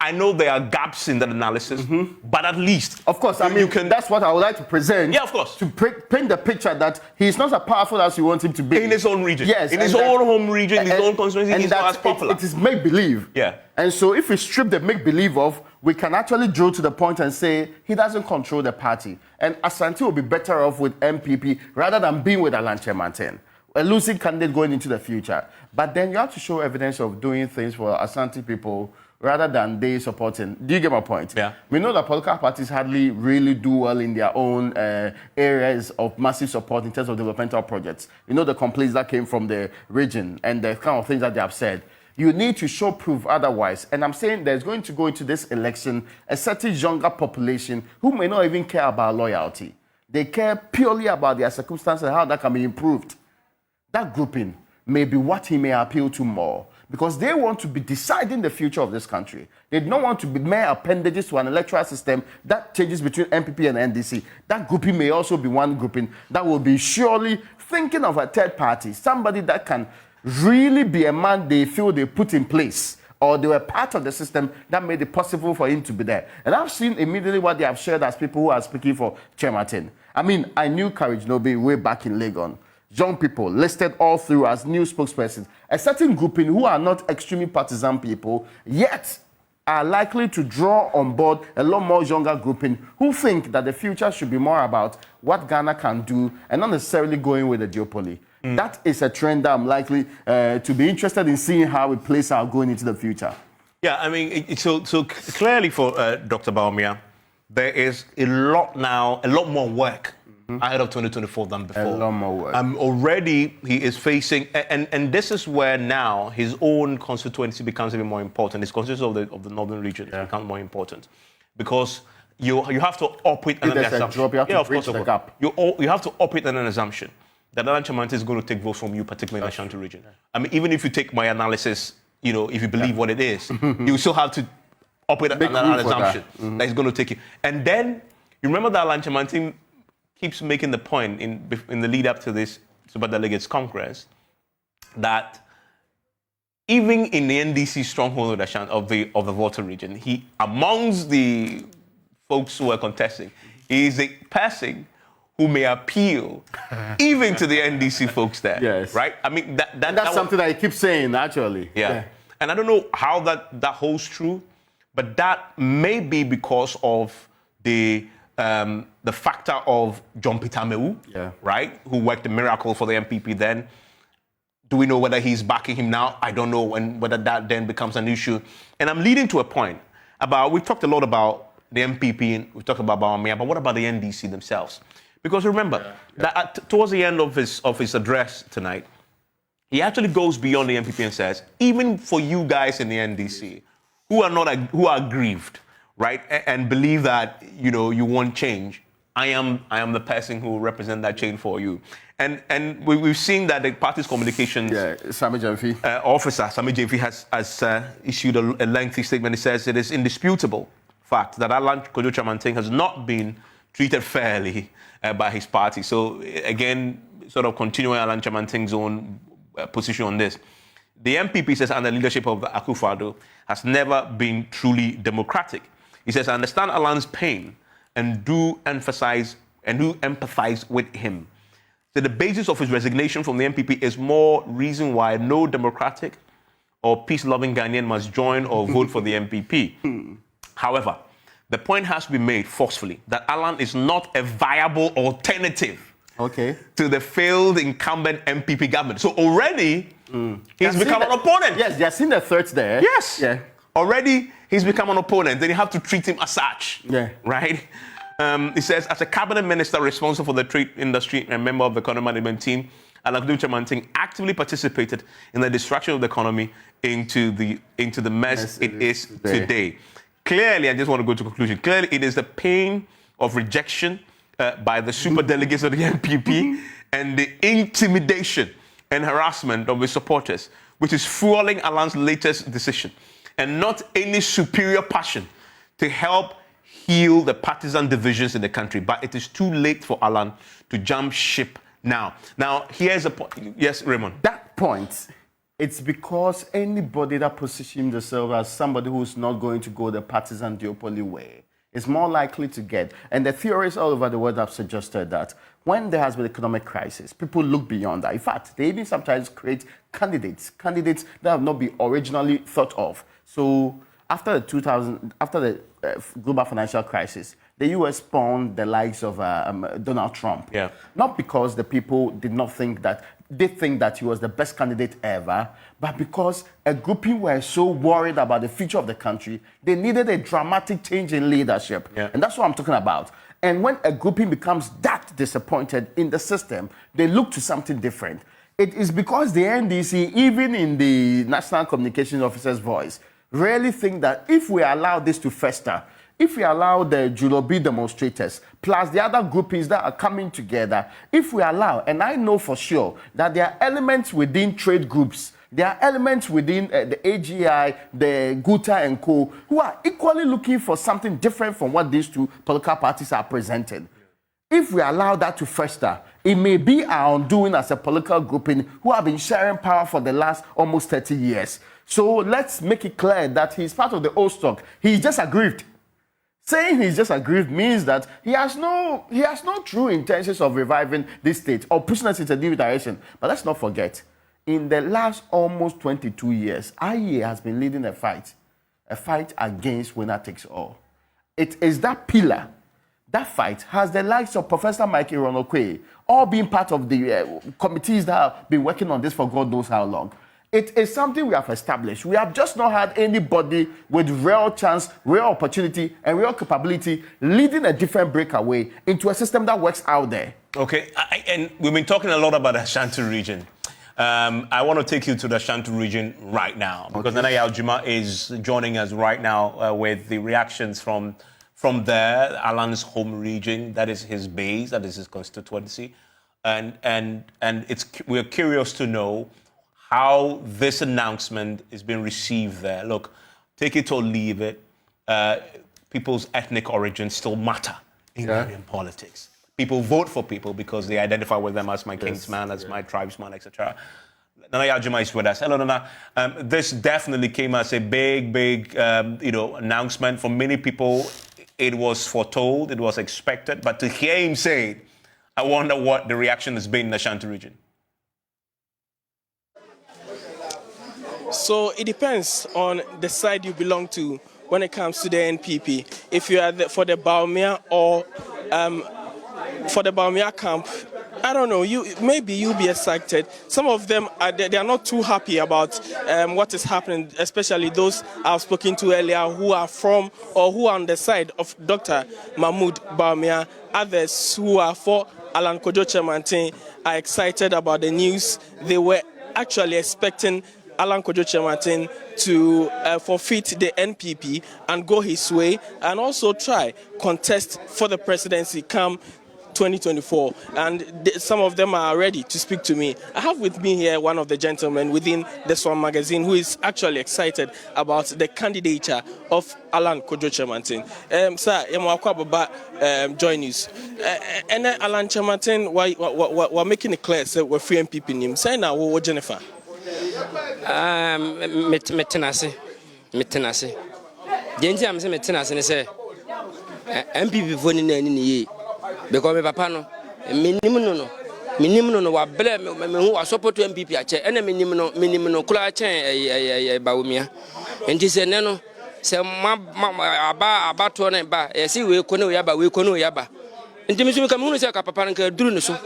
I know there are gaps in that analysis, but at least... Of course, that's what I would like to present. Yeah, of course. To paint the picture that he's not as powerful as you want him to be. In his own region. Yes. In his own home region, in his own constituency, he's not as popular. It is make-believe. Yeah. And so if we strip the make-believe off, we can actually draw to the point and say he doesn't control the party. And Ashanti will be better off with NPP rather than being with Alan Chematin, a losing candidate going into the future. But then you have to show evidence of doing things for Ashanti people rather than they supporting. Do you get my point? Yeah. We know that political parties hardly really do well in their own areas of massive support in terms of developmental projects. You know the complaints that came from the region and the kind of things that they have said. You need to show proof otherwise. And I'm saying there's going to go into this election a certain younger population who may not even care about loyalty. They care purely about their circumstances and how that can be improved. That grouping may be what he may appeal to more, because they want to be deciding the future of this country. They don't want to be mere appendages to an electoral system that changes between NPP and NDC. That grouping may also be one grouping that will be surely thinking of a third party, somebody that can really be a man they feel they put in place, or they were part of the system that made it possible for him to be there. And I've seen immediately what they have shared as people who are speaking for Chematin. I mean, I knew Courage Nobe way back in Legon. Young people listed all through as new spokespersons. A certain grouping who are not extremely partisan people, yet are likely to draw on board a lot more younger grouping who think that the future should be more about what Ghana can do and not necessarily going with the duopoly. That is a trend that I'm likely to be interested in seeing how it plays out going into the future. Yeah, I mean, so clearly for Dr. Bawumia, there is a lot more work ahead of 2024 than before. A lot more work. Already he is facing, and this is where now his own constituency becomes even more important. His constituency of the northern region becomes more important, because you have to operate on an assumption. You have to bridge the gap. You have to operate on an assumption that Alan Chematin is going to take votes from you, particularly in the Ashanti region. I mean, even if you take my analysis, if you believe what it is, you still have to operate an assumption that he's going to take you. And then you remember that Alan Chamantin keeps making the point in the lead up to this Superdelegates Congress that even in the NDC stronghold of the Volta region, he amongst the folks who are contesting, he is a person who may appeal even to the NDC folks there. Yes. Right? I mean, that's something that he keeps saying, actually. Yeah. And I don't know how that holds true, but that may be because of the factor of John Peter Mewu, right, who worked a miracle for the NPP then. Do we know whether he's backing him now? I don't know, and whether that then becomes an issue. And I'm leading to a point about, we've talked a lot about the NPP, and we've talked about Bawumia, but what about the NDC themselves? Because remember, that towards the end of his address tonight, he actually goes beyond the NPP and says, even for you guys in the NDC who are aggrieved, right, and believe that you want change, I am the person who will represent that change for you. And we've seen that the party's communications officer, Sami Jemfi, has issued a lengthy statement. He says it is indisputable fact that Alan Kojo Chamantin has not been treated fairly by his party. So again, sort of continuing Alan Chamantin's own position on this. The NPP says, under the leadership of Akufo-Addo, has never been truly democratic. He says, I understand Alan's pain and do empathize with him. So the basis of his resignation from the NPP is more reason why no democratic or peace-loving Ghanaian must join or vote for the NPP. However, the point has to be made forcefully that Alan is not a viable alternative to the failed incumbent NPP government. So already, he's become an opponent. Yes, they're seeing the threats there. Yes. Yeah. Already, he's become an opponent. Then you have to treat him as such. Yeah. Right? He says, as a cabinet minister responsible for the trade industry and member of the economic management team, Alan Kojo Chamantin actively participated in the destruction of the economy into the mess it is today. Clearly, I just want to go to conclusion. Clearly, it is the pain of rejection by the super delegates of the NPP and the intimidation and harassment of his supporters, which is fueling Alan's latest decision, and not any superior passion to help heal the partisan divisions in the country. But it is too late for Alan to jump ship now. Now, here's a point. Yes, Raymond. That point, it's because anybody that positions themselves as somebody who's not going to go the partisan duopoly way is more likely to get. And the theories all over the world have suggested that when there has been economic crisis, people look beyond that. In fact, they even sometimes create candidates that have not been originally thought of. So after the global financial crisis, the U.S. spawned the likes of Donald Trump. Yeah. Not because the people did not think that, they think that he was the best candidate ever, but because a grouping were so worried about the future of the country, they needed a dramatic change in leadership. Yeah. And that's what I'm talking about. And when a grouping becomes that disappointed in the system, they look to something different. It is because the NDC, even in the National Communications Officer's voice, really think that if we allow this to fester, if we allow the Julobi demonstrators, plus the other groupings that are coming together, if we allow, and I know for sure that there are elements within trade groups, there are elements within the AGI, the Guta and Co, who are equally looking for something different from what these two political parties are presenting. If we allow that to fester, it may be our undoing as a political grouping who have been sharing power for the last almost 30 years. So let's make it clear that he's part of the old stock. He's just aggrieved. Saying he's just aggrieved means that he has no true intentions of reviving this state or pushing us into a new direction. But let's not forget, in the last almost 22 years, IEA has been leading a fight against winner takes all. It is that pillar. That fight has the likes of Professor Mike Ironokwe, all being part of the committees that have been working on this for God knows how long. It is something we have established. We have just not had anybody with real chance, real opportunity, and real capability leading a different breakaway into a system that works out there. Okay, and we've been talking a lot about the Ashanti region. I want to take you to the Ashanti region right now, because Nana Yaljuma is joining us right now with the reactions from there, Alan's home region. That is his base, that is his constituency, and we're curious to know how this announcement is being received there. Look, take it or leave it. people's ethnic origins still matter in Ghanaian politics. People vote for people because they identify with them as my kinsman, as my tribesman, etc. Nana Yajima is with us. Hello, Nana. This definitely came as a big, announcement for many people. It was foretold, it was expected, but to hear him say it, I wonder what the reaction has been in the Ashanti region. So it depends on the side you belong to when it comes to the NPP. If you are for the Baumia or for the Baumia camp, I don't know. Maybe you'll be excited. Some of them they are not too happy about what is happening, especially those I've spoken to earlier who are from or who are on the side of Dr. Mahmoud Baumia. Others who are for Alan Kojo Chemantin are excited about the news. They were actually expecting Alan Kojo Chemantin to forfeit the NPP and go his way and also try contest for the presidency come 2024, and some of them are ready to speak to me. I have with me here one of the gentlemen within the Swan magazine who is actually excited about the candidature of Alan Kojo Chemantin. Sir, join news. And Alan Chemantin, we're making it clear, so we're free NPP name. Say now, what Jennifer? Metenase. Jenji am say metenase ne say MPP fo ni ni because me papa no minim no wa ble me hu wa support MPP ache ena minim no kula ache Baumia enti se ne no se aba to na ba e si we ko ne we yaba enti me so me hu se ka papa nka duru ne so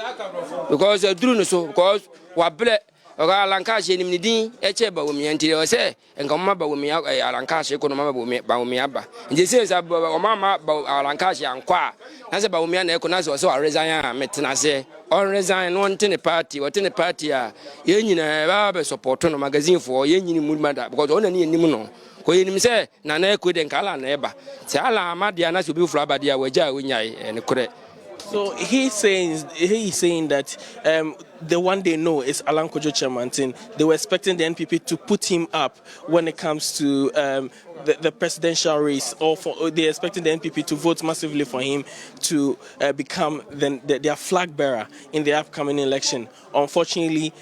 because duru ne so because wa ble Alankashe ni mnidi eche Baumia enti o se enka mama Baumia Alankashe ko no mama Baumia ba nje se mama Alankashe ankwa na se Baumia na eko na se o resign metena se on resign no ntene party a ye nyina ba be support no magazine for ye nyini mumada because on na enim no ko ye nim se na na eko de nkala na eba se ala amadia na se obi fura abadia waja wonyai ne kore. So he's saying that the one they know is Alan Kojo Chemantin. They were expecting the NPP to put him up when it comes to the presidential race, or they're expecting the NPP to vote massively for him to become their flag bearer in the upcoming election. Unfortunately,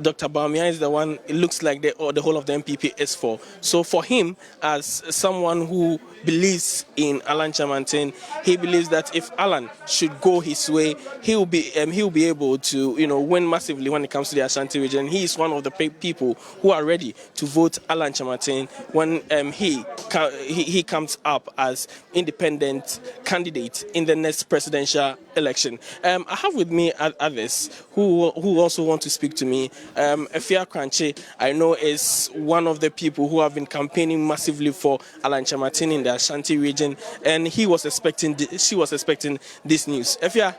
Dr. Baumia is the one it looks like the whole of the NPP is for. So for him, as someone who believes in Alan Chemantin, he believes that if Alan should go his way, he'll be able to win massively when it comes to the Ashanti region. He is one of the people who are ready to vote Alan Chemantin when he comes up as independent candidate in the next presidential election. I have with me others who also want to speak to me. Efia Kranche, I know, is one of the people who have been campaigning massively for Alan Chemantin in the Ashanti region, and she was expecting this news. Efia,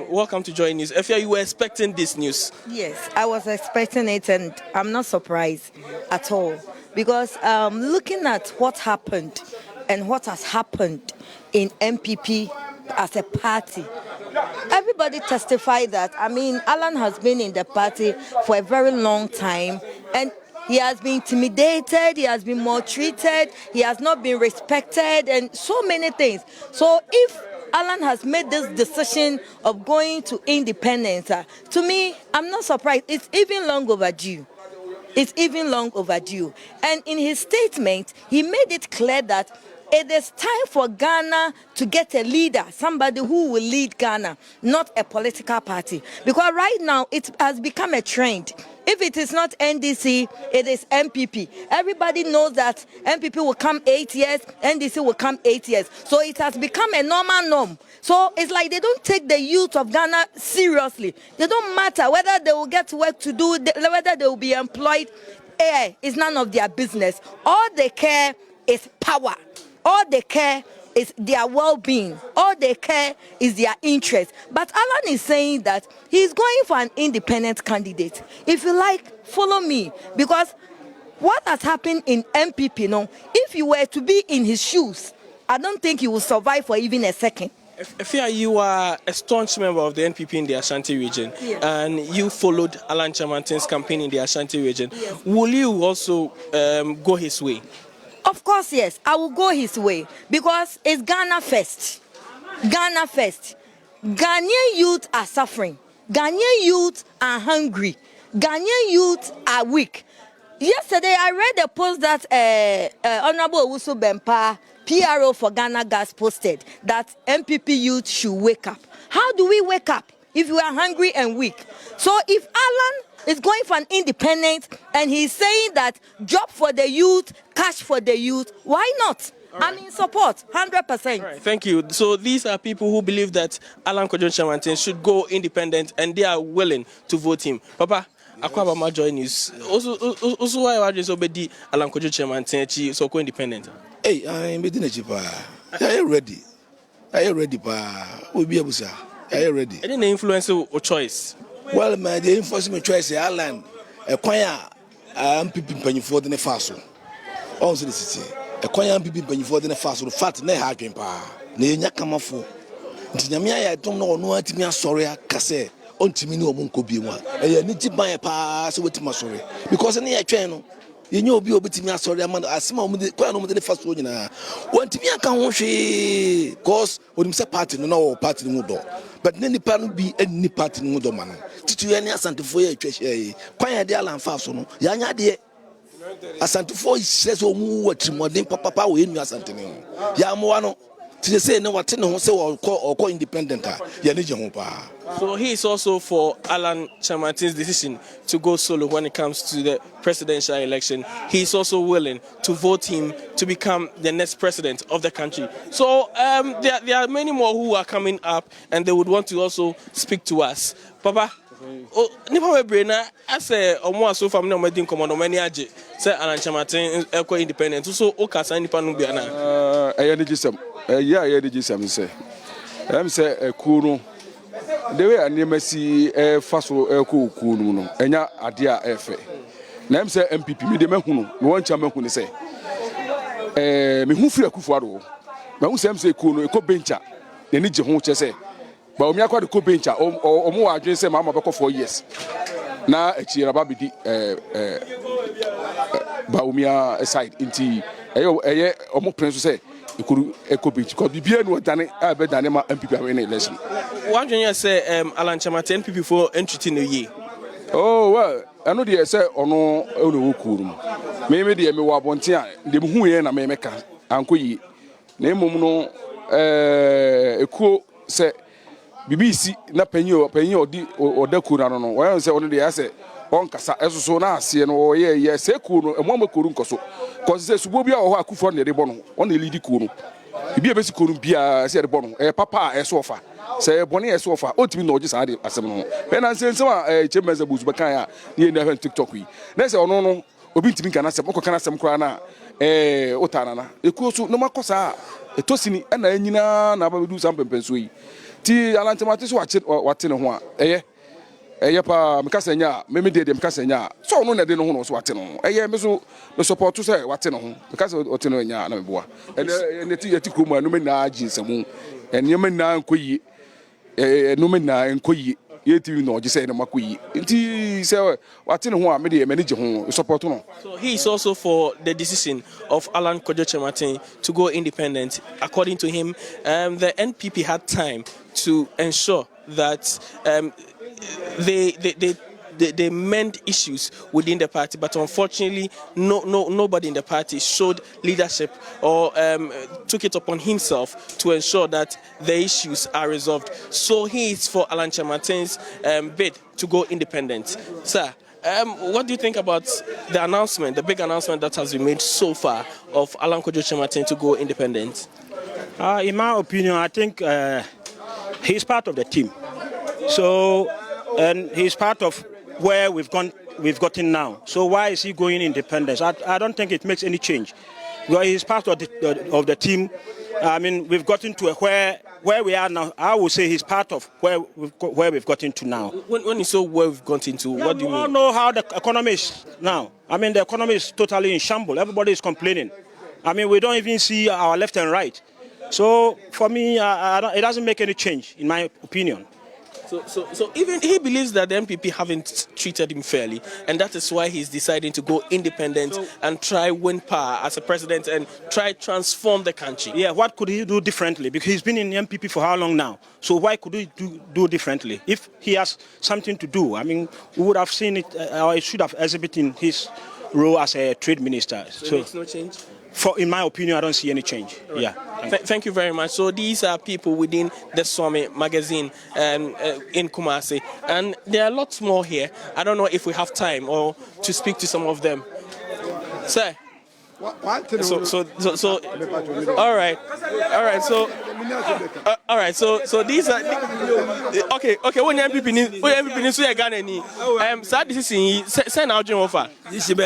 welcome to Joy News. Efia, you were expecting this news? Yes, I was expecting it, and I'm not surprised at all, because looking at what happened and what has happened in NPP as a party, everybody testified that, Alan has been in the party for a very long time, and he has been intimidated, he has been maltreated, he has not been respected, and so many things. So if Alan has made this decision of going to independence, to me, I'm not surprised. It's even long overdue. And in his statement, he made it clear that it is time for Ghana to get a leader, somebody who will lead Ghana, not a political party. Because right now, it has become a trend. If it is not NDC, it is MPP. Everybody knows that MPP will come 8 years, NDC will come 8 years. So it has become a normal norm. So it's like they don't take the youth of Ghana seriously. They don't matter whether they will get work to do, whether they will be employed. It's none of their business. All they care is power. All they care is their well-being. All they care is their interest. But Alan is saying that he's going for an independent candidate. If you like, follow me. Because what has happened in MPP, if you were to be in his shoes, I don't think you will survive for even a second. Efia, you are a staunch member of the NPP in the Ashanti region, yes, and you followed Alan Chemantin's campaign in the Ashanti region. Yes. Will you also go his way? Of course, yes. I will go his way because it's Ghana first. Ghana first. Ghanaian youth are suffering. Ghanaian youth are hungry. Ghanaian youth are weak. Yesterday, I read a post that Honorable Owusu Bempah, PRO for Ghana Gas, posted that NPP youth should wake up. How do we wake up if we are hungry and weak? So if Alan is going for an independent and he's saying that job for the youth, cash for the youth, why not? Right. I'm in support, 100%. Right, thank you. So these are people who believe that Alan Kojo Kyerematen should go independent and they are willing to vote him. Papa, Akwabama join news. Also, why are you so bad? Alan Kojo Kyerematen so go independent. Hey, I'm ready. Are you ready, pa? We'll be able to. Are you ready? Any influence or choice? Well, my the enforcement choice, Alan, a choir, MPP penny for the Faso. Also, the city, a choir MPP penny for the Faso, fat, ne hagin pa, ne yakamafo. Tinamia, I don't know, no, I'm sorry, Casse, on Timino Munko be one. I need to buy a pass with my sorry. Because any channel, you know, be obeying me, sorry, I'm a small with the first one. One to me, I can't wash cause when you say party, no party no door. But then the party be any party no door, man. To any assent for your treasure, Paya de Alan Faso, Yanya de Assent for says, oh, what more than Papa in your Santino. Yamuano. To say no what no say or call independent. So he is also for Alan Kyerematen's decision to go solo when it comes to the presidential election. He is also willing to vote him to become the next president of the country. So there are many more who are coming up and they would want to also speak to us. Papa, nipa brainer I say omo aso fam na o medin komo no mani age say Alan Kyerematen ekwa independent so o ka san nipa no bia na gisem gisem say am say ku no the way anemasi faso ku no no enya ade a efe na am say MPP me de mahunu me won cha mahunu say me hu firi akufo ado me hu say am say ku no e ko bencha na ni je ho che say ba omi akwa de ko bencha omo wa adwen say mama be ko 4 years na echiera ba bidi ba omi side inti eye omo prince say ikuru eco bench because bibia no dane be dane ma MPP away na election one junior say Alan Kyerematen MPP for entry no ye oh well I know dey say ono wo kurum me dey me wa bonte a dey hu ye na me meka ankoyi na emom no ekuo say BBC na panyin odi odakura no wan say ono dey say on kasa esoso na ase no ye say ku no emom koru nkoso cause say subo bia wo akufo na dey bo no on dey lead ku no bia be si koru bia say dey bo no papa eso ofa say boni eso ofa otimi na oji san dey asem no be na say nsem a chemeza buzu be kan a ye na TikTok yi na say ono no obi ntimi kan asem ko kan asem kra na otana na ekuo so no makosa etosini na anyina na ba bedu sam pempenso yi ti Alan Kyerematen so wate ne ho a eye pa mekasa nya meme de mekasa nya so no na de no ho no so wate no me so no support to say wate no ho mekasa wate no nya na meboa ene ti yati kroma no me na ginsemu ene me na nkoyi no me na nkoyi yeti no oje say na makoyi nti say wate no ho a me de manage ho support no. So he is also for the decision of Alan Kojo Kyerematen to go independent. According to him, the NPP had time to ensure that they mend issues within the party, but unfortunately, nobody in the party showed leadership or took it upon himself to ensure that the issues are resolved. So he is for Alan Kyerematen's bid to go independent. Sir, what do you think about the announcement, the big announcement that has been made so far of Alan Kojo Kyerematen to go independent? In my opinion, I think he's part of the team. So, and he's part of where we've gotten now. So why is he going independent? I don't think it makes any change. Well, he's part of the team. I mean, we've gotten to where we are now. I would say he's part of where we've gotten to now. When you say where we've gotten to, what do you mean? We all know how the economy is now. I mean, the economy is totally in shambles. Everybody is complaining. I mean, we don't even see our left and right. So for me, it doesn't make any change, in my opinion. So even he believes that the NPP haven't treated him fairly, and that is why he's deciding to go independent and try win power as a president and try transform the country. Yeah, what could he do differently? Because he's been in the NPP for how long now? So why could he do differently? If he has something to do, I mean, we would have seen it, or he should have exhibited his role as a trade minister. So it makes no change? In my opinion, I don't see any change. Right. Yeah. Thank you very much. So these are people within the Swami magazine in Kumasi, and there are lots more here. I don't know if we have time or to speak to some of them. Sir. All right. So these are okay. When NPP so Ghana ni sad decision send out join offer. This is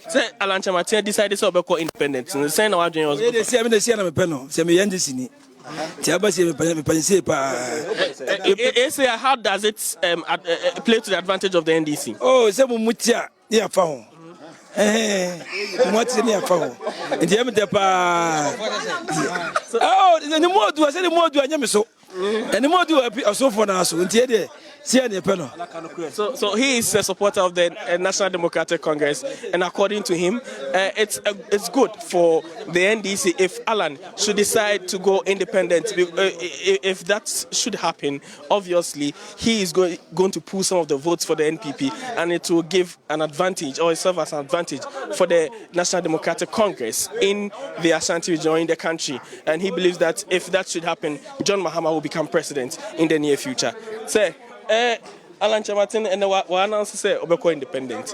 say Alan Chamatin decided to be independent. Send out join offer. They say me na me no. Say me yandisi ni. How does it play to the advantage of the NDC? Oh, say mutia ya fa ho. What's in here for? In the end, oh, the more do I say the more do I am so, and the more do I so for now. So, so he is a supporter of the National Democratic Congress, and according to him, it's good for the NDC if Alan should decide to go independent. If that should happen, obviously he is going to pull some of the votes for the NPP, and it will give an advantage or serve as an advantage for the National Democratic Congress in the Ashanti region in the country. And he believes that if that should happen, John Mahama will become president in the near future. Say. Alan Chamatin and the announcer say Obeko independent.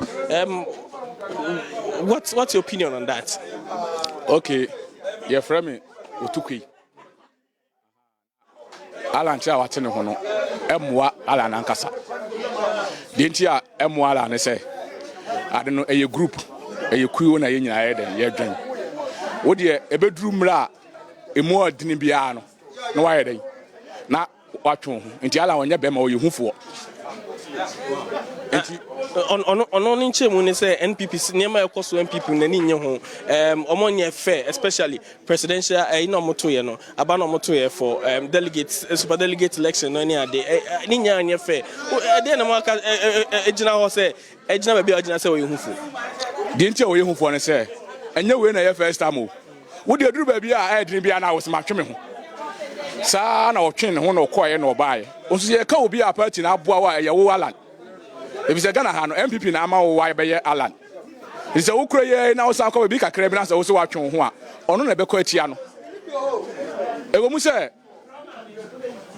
What's your opinion on that? Okay, your friend Utuki. Alan Chamatin hono. Emwa Alan Ankasa. Dintia Emwa Alan say. I don't know a group, a crew na yenya eden ye dwen. Wo de e bedrum ra emu adini bia no. No why den. Na watchon nti ala wonye be ma oyehufo nti ono nche mu ne say NPP niema ekoso NPP na ni nye ho omonye fair, especially presidential ina moto ye no aba no moto ye for delegates super delegate election no ni ade ni nya anye fair ade na maka ejina ho say ejina ba bia ejina say oyehufo di nti oyehufo ne say enye we na ye first time o wo de duru ba bia edin bia na wo se matwe me ho sa na otwen ho na okoye na obaye onso ye ka obi a party na aboa wa ye wo Alan e bi se Ghana ha no NPP na ama wo wa be ye Alan e se wo kro ye na wo sa ko bi kakra bi na se wo se wa twen ho a ono na be ko atia no e go mu se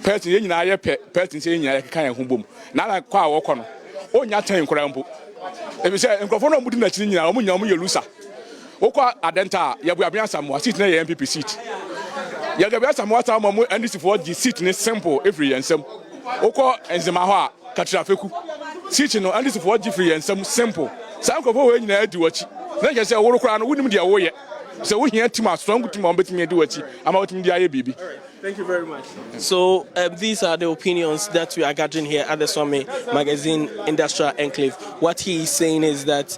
party ye nyina ye party se nyina ye kan ye ho bom na na kwa wo ko no onya tan nkora mpo e bi se nkrofo no mudi na chiri nyina o mu nya o mu ye lusa wo kwa adenta ye bu abian samoa seat na ye NPP seat. You get some water mamu NDC for the seat ne simple every ensem. Oko enzema ho a katrafeku. Seat no NDC for the free ensem simple. Some ko we nyina adi wachi. Na je say wo kura no wunim dia wo ye. So we here team strong team on betimi adi wachi. Ama wetim dia ye bibi. Thank you very much. So these are the opinions that we are gathering here at the Swami Magazine Industrial Enclave. What he is saying is that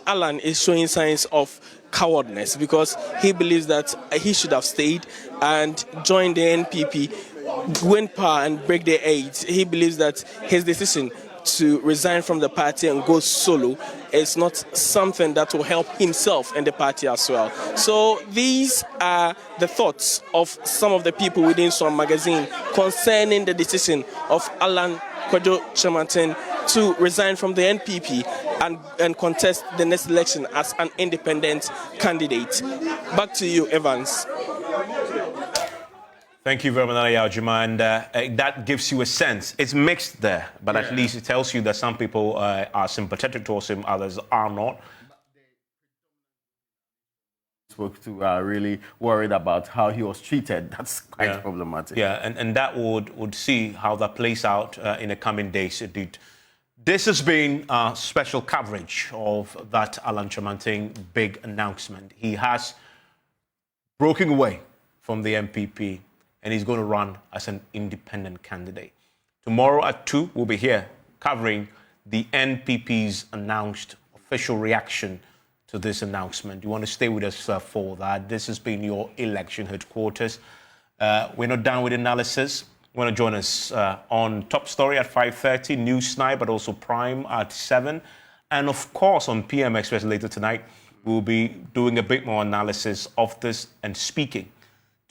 Alan is showing signs of cowardness because he believes that he should have stayed and joined the NPP, win power and break their aids. He believes that his decision to resign from the party and go solo is not something that will help himself and the party as well. So these are the thoughts of some of the people within Swam Magazine concerning the decision of Alan Kwadwo Kyerematen to resign from the NPP and contest the next election as an independent candidate. Back to you, Evans. Thank you very much, Yaujima, and that gives you a sense. It's mixed there, but at least it tells you that some people are sympathetic towards him, others are not. Spoke to really worried about how he was treated. That's quite problematic. Yeah, and that would see how that plays out in the coming days. Indeed. This has been special coverage of that Alan Kyerematen big announcement. He has broken away from the NPP and he's going to run as an independent candidate. Tomorrow at 2, we'll be here covering the NPP's announced official reaction to this announcement. You want to stay with us for that. This has been your election headquarters. We're not done with analysis. want to join us on Top Story at 5:30, News Night, but also Prime at 7. And of course, on PM Express later tonight, we'll be doing a bit more analysis of this and speaking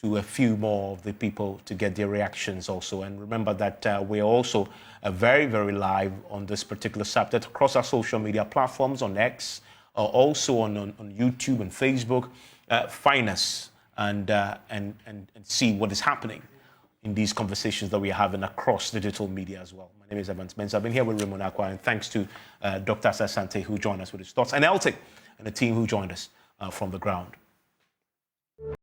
to a few more of the people to get their reactions also. And remember that we're also very, very live on this particular subject across our social media platforms, on X, also on YouTube and Facebook. Find us and see what is happening in these conversations that we are having across digital media as well. My name is Evan Spencer. I've been here with Raymond, and thanks to Dr. Asante, who joined us with his thoughts, and Eltic and the team who joined us from the ground.